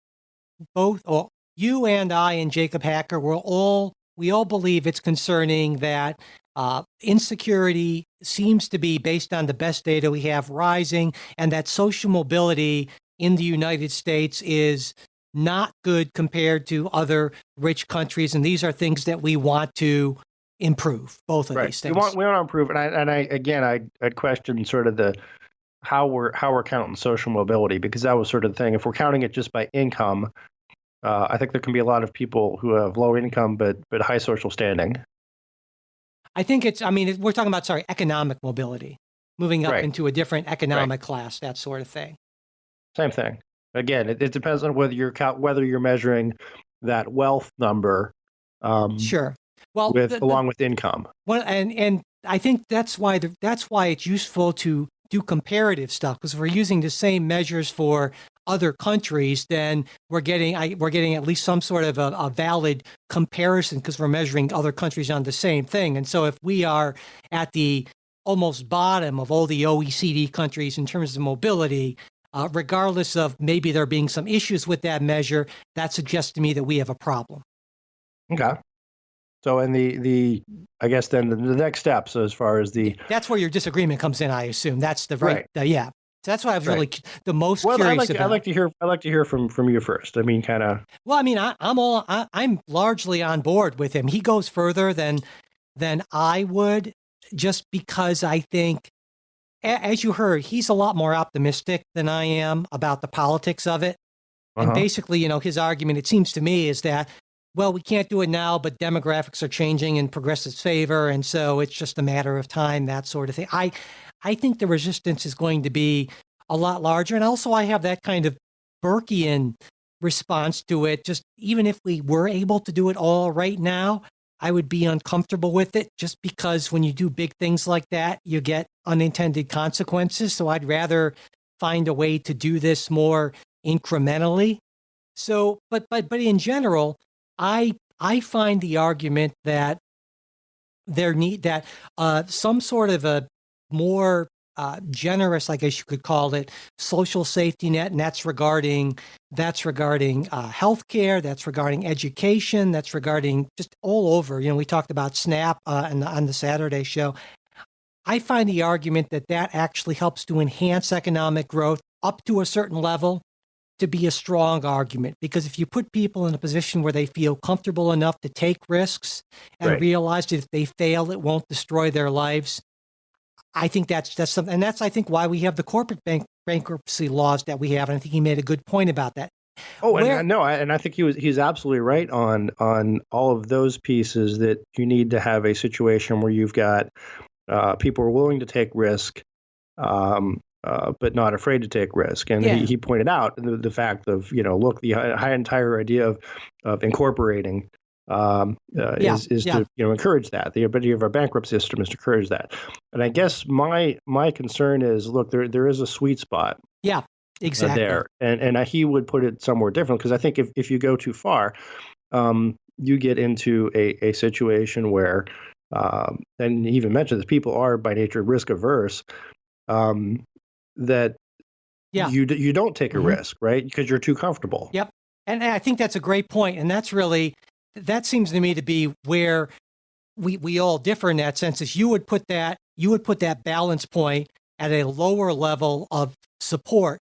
both you and I and Jacob Hacker we all believe it's concerning that insecurity seems to be, based on the best data we have, rising, and that social mobility in the United States is not good compared to other rich countries, and these are things that we want to improve. Both of these things. We want to improve, and I question sort of the how we're counting social mobility, because that was sort of the thing. If we're counting it just by income, I think there can be a lot of people who have low income but high social standing. I think we're talking about, economic mobility, moving up into a different economic class, that sort of thing. Same thing. Again, it depends on whether you're measuring that wealth number Sure. Well, along with income. Well, and I think that's why it's useful to do comparative stuff, because if we're using the same measures for other countries, then we're getting at least some sort of a valid comparison, because we're measuring other countries on the same thing. And so if we are at the almost bottom of all the OECD countries in terms of mobility, regardless of maybe there being some issues with that measure, that suggests to me that we have a problem. Okay. So, and I guess then the next steps as far as that's where your disagreement comes in, I assume. That's the right. Yeah. So that's what I was really the most curious about. I'd like to hear from you first. I mean, kind of. Well, I mean, I'm largely on board with him. He goes further than I would, just because I think, as you heard, he's a lot more optimistic than I am about the politics of it. And basically, his argument, it seems to me, is that, well, we can't do it now, but demographics are changing in progressives' favor, and so it's just a matter of time, that sort of thing. I think the resistance is going to be a lot larger, and also I have that kind of Burkean response to it. Just even if we were able to do it all right now, I would be uncomfortable with it, just because when you do big things like that, you get unintended consequences. So I'd rather find a way to do this more incrementally. So, but in general, I find the argument that some sort of a more generous, I guess you could call it, social safety net, and that's regarding healthcare, that's regarding education, that's regarding just all over. We talked about SNAP on the Saturday show. I find the argument that actually helps to enhance economic growth up to a certain level to be a strong argument, because if you put people in a position where they feel comfortable enough to take risks and realize that if they fail, it won't destroy their lives, I think that's something, and that's, I think, why we have the corporate bankruptcy laws that we have, and I think he made a good point about that. And I think he's absolutely right on all of those pieces, that you need to have a situation where you've got people who are willing to take risk, but not afraid to take risk. And he pointed out the fact of, the entire idea of incorporating is to encourage that. The ability of our bankruptcy system is to encourage that. And I guess my concern is, look, there is a sweet spot. Yeah, exactly. There, and he would put it somewhere different, because I think if you go too far, you get into a situation where, and he even mentioned that people are by nature risk averse. That you don't take a risk, right? Because you're too comfortable. Yep. And I think that's a great point. And that seems to me to be where we all differ in that sense, is you would put that balance point at a lower level of support.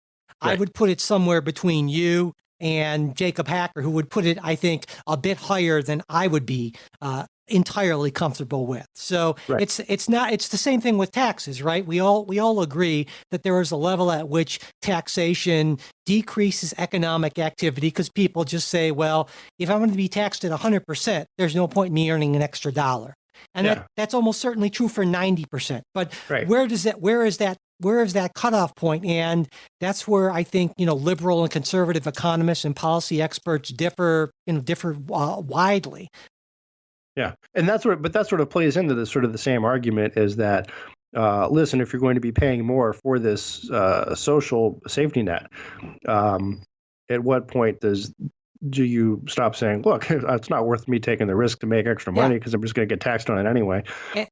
Right. I would put it somewhere between you and Jacob Hacker, who would put it, I think, a bit higher than I would be entirely comfortable with. So it's the same thing with taxes, right? We all agree that there is a level at which taxation decreases economic activity, because people just say, well, if I'm going to be taxed at 100%, there's no point in me earning an extra dollar. And that's almost certainly true for 90%. But where is that cutoff point? And that's where I think, liberal and conservative economists and policy experts differ widely. Yeah. And that sort of plays into this sort of the same argument, is that, listen, if you're going to be paying more for this social safety net, at what point do you stop saying, look, it's not worth me taking the risk to make extra money, because I'm just going to get taxed on it anyway.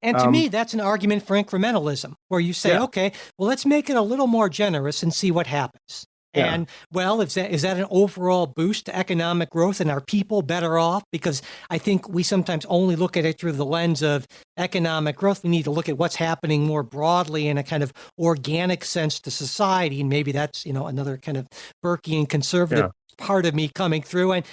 And to me, that's an argument for incrementalism, where you say, okay, well, let's make it a little more generous and see what happens. Yeah. And, well, is that an overall boost to economic growth, and are people better off? Because I think we sometimes only look at it through the lens of economic growth. We need to look at what's happening more broadly in a kind of organic sense to society. And maybe that's, another kind of Burkean conservative part of me coming through. And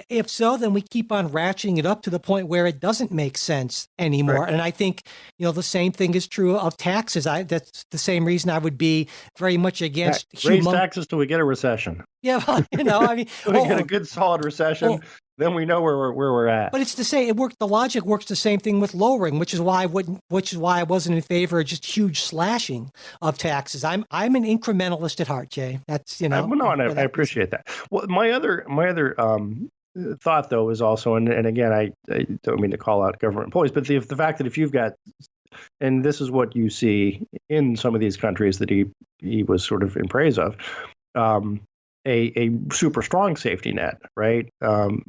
if so, then we keep on ratcheting it up to the point where it doesn't make sense anymore. Right. And I think, the same thing is true of taxes. That's the same reason I would be very much against raise taxes till we get a recession. Yeah, well, I mean, we get a good solid recession. then we know where we're at. But it's to say it worked. The logic works the same thing with lowering, which is why I wasn't in favor of just huge slashing of taxes. I'm an incrementalist at heart, Jay. That's and I appreciate that. Well, my other thought though is also, and again, I don't mean to call out government employees, but the fact that if you've got, and this is what you see in some of these countries that he was sort of in praise of. A super strong safety net, right?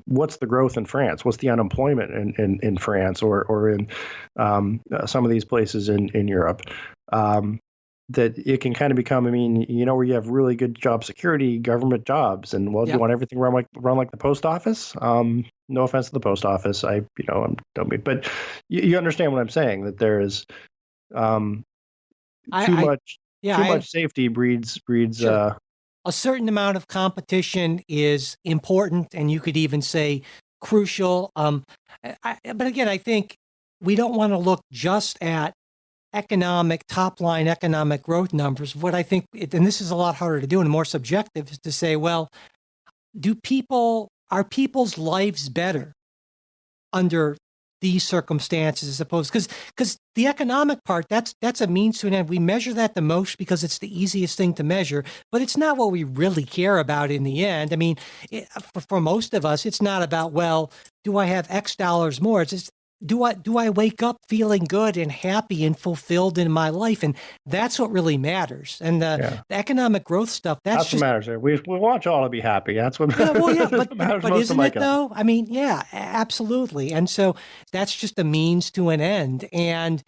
What's the growth in France? What's the unemployment in France or in some of these places in Europe? That it can kind of become, I mean, where you have really good job security, government jobs, and do you want everything run like the post office? No offense to the post office, but you understand what I'm saying, that there is too much safety breeds. Sure. A certain amount of competition is important, and you could even say crucial. But again, I think we don't want to look just at top-line economic growth numbers. What I think, and this is a lot harder to do and more subjective, is to say, well, are people's lives better under these circumstances as opposed, because the economic part, that's a means to an end. We measure that the most because it's the easiest thing to measure, but it's not what we really care about in the end. I mean, for most of us, it's not about, well, do I have X dollars more? It's just, do I wake up feeling good and happy and fulfilled in my life? And that's what really matters. And the economic growth stuff, that's what matters. We want you all to be happy. That's what but isn't it though? I mean, yeah, absolutely. And so that's just a means to an end. And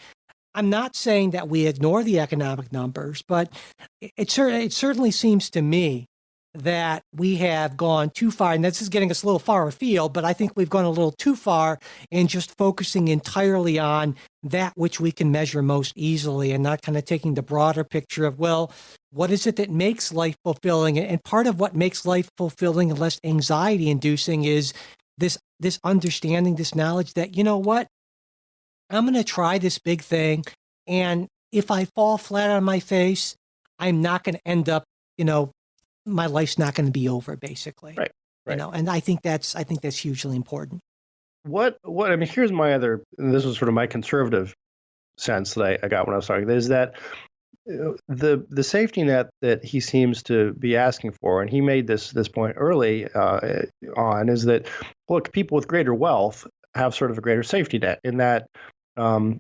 I'm not saying that we ignore the economic numbers, but it certainly seems to me that we have gone too far, and this is getting us a little far afield, but I think we've gone a little too far in just focusing entirely on that which we can measure most easily and not kind of taking the broader picture of, well, what is it that makes life fulfilling? And part of what makes life fulfilling and less anxiety inducing is this understanding, this knowledge that, you know what, I'm going to try this big thing. And if I fall flat on my face, I'm not going to end up, my life's not going to be over, basically. Right. And I think that's hugely important. What I mean, here's my other, and this was sort of my conservative sense that I got when I was talking, is that the safety net that he seems to be asking for, and he made this point early on, is that, look, people with greater wealth have sort of a greater safety net, in that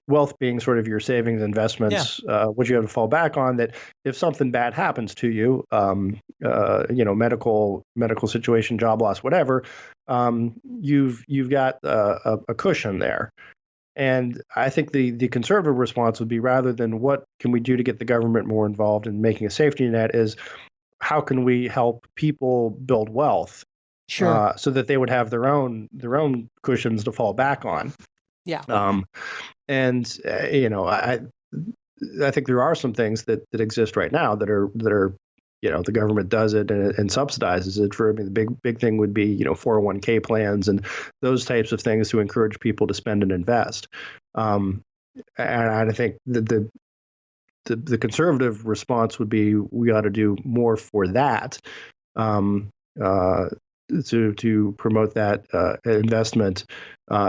wealth being sort of your savings, investments, what you have to fall back on, that if something bad happens to you, medical situation, job loss, whatever, you've got a cushion there. And I think the conservative response would be, rather than what can we do to get the government more involved in making a safety net, is how can we help people build wealth, so that they would have their own cushions to fall back on. Yeah. I think there are some things that exist right now that are the government does it and subsidizes it. For the big thing would be 401k plans and those types of things to encourage people to spend and invest. And I think the conservative response would be, we ought to do more for that. To promote that investment,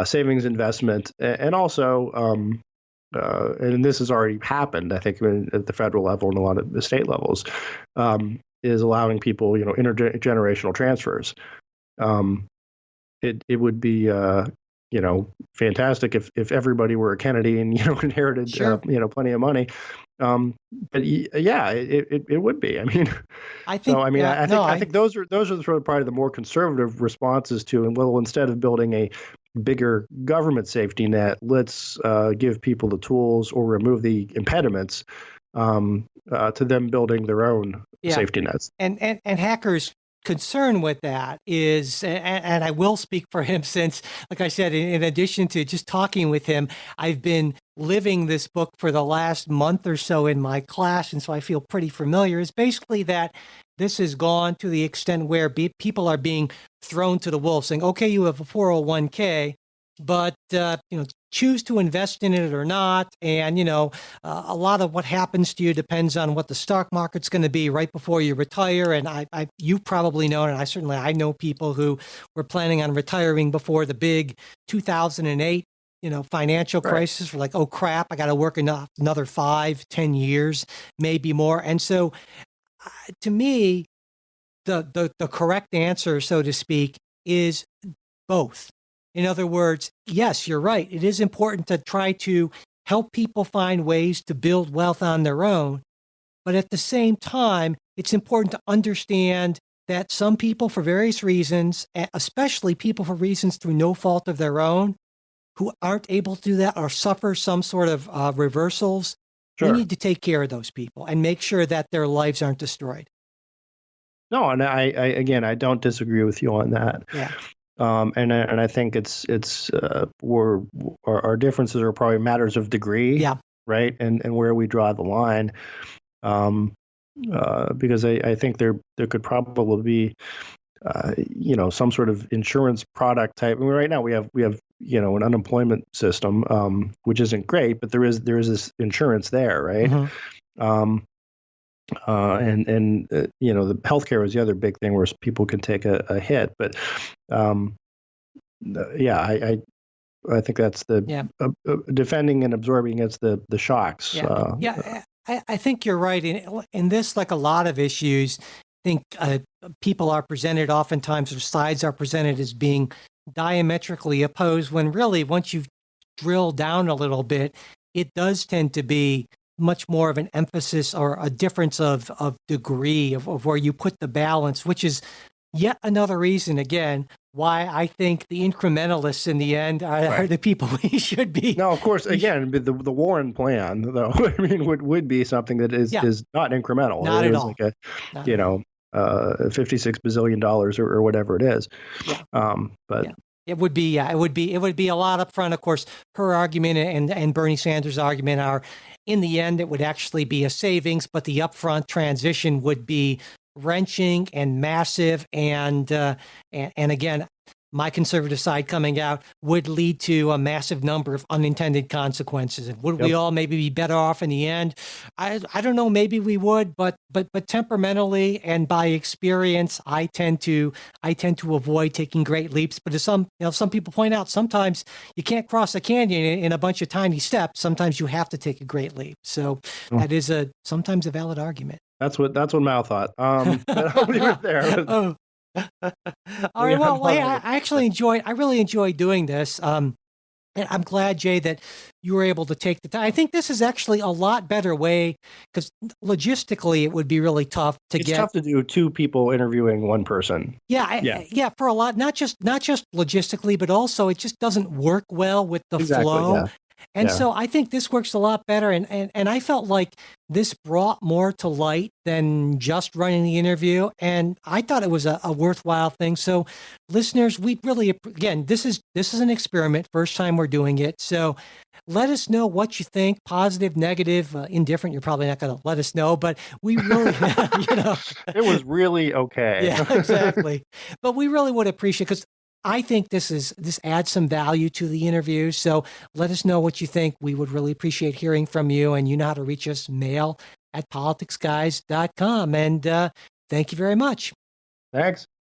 savings investment, and also, and this has already happened, I think, at the federal level and a lot of the state levels, is allowing people, intergenerational transfers. It would be, fantastic if everybody were a Kennedy and inherited, plenty of money. But yeah, it would be. I mean, I think. So I mean, I think those are sort of probably the more conservative responses to, and well, instead of building a bigger government safety net, let's give people the tools or remove the impediments to them building their own safety nets. And hackers' concern with that is, and I will speak for him, since, like I said, in addition to just talking with him, I've been living this book for the last month or so in my class, and so I feel pretty familiar, is basically that this has gone to the extent where people are being thrown to the wolves, saying, okay, you have a 401k, but choose to invest in it or not. And a lot of what happens to you depends on what the stock market's going to be right before you retire. And you probably know, and I know people who were planning on retiring before the big 2008 financial crisis. We're like, oh crap, I got to work another 5-10 years, maybe more. And so to me, the correct answer, so to speak, is both. In other words, yes, you're right. It is important to try to help people find ways to build wealth on their own. But at the same time, it's important to understand that some people, for various reasons, especially people for reasons through no fault of their own, who aren't able to do that or suffer some sort of reversals, we need to take care of those people and make sure that their lives aren't destroyed. No, and I don't disagree with you on that. Yeah. And I think our differences are probably matters of degree. Yeah. Right. And where we draw the line. Because I think there could probably be, some sort of insurance product type. I mean, right now we have an unemployment system, which isn't great, but there is this insurance there, right? Mm-hmm. The healthcare is the other big thing where people can take a hit, but I think that's defending and absorbing against the shocks. I think you're right. In this, like a lot of issues, I think people are presented oftentimes, or sides are presented as being diametrically opposed, when really, once you drill down a little bit, it does tend to be much more of an emphasis or a difference of degree of where you put the balance, which is yet another reason, again, why I think the incrementalists in the end are the people we should be. No, of course, again, the Warren plan, though, I mean, would be something that is not incremental. Not at all. Like $56 bazillion or whatever it is. Yeah. It would be a lot up front. Of course, her argument and Bernie Sanders' argument are, in the end, it would actually be a savings, but the upfront transition would be wrenching and massive. And again, my conservative side coming out would lead to a massive number of unintended consequences. And would we all maybe be better off in the end? I don't know. Maybe we would, but temperamentally and by experience, I tend to avoid taking great leaps. But as some people point out, sometimes you can't cross a canyon in a bunch of tiny steps. Sometimes you have to take a great leap. So that is sometimes a valid argument. That's what Mal thought. I'll leave it there. All right. Well, I really enjoyed doing this. And I'm glad, Jay, that you were able to take the time. I think this is actually a lot better way, because logistically it would be really tough to It's tough to do two people interviewing one person. Yeah, for a lot, not just logistically, but also it just doesn't work well with the flow. Yeah. And so I think this works a lot better. And I felt like this brought more to light than just running the interview. And I thought it was a worthwhile thing. So listeners, we really, again, this is an experiment. First time we're doing it. So let us know what you think, positive, negative, indifferent. You're probably not going to let us know, but we really, It was really okay. Yeah, exactly. But we really would appreciate, because I think this adds some value to the interview. So let us know what you think. We would really appreciate hearing from you. And you know how to reach us, mail@politicsguys.com. And thank you very much. Thanks.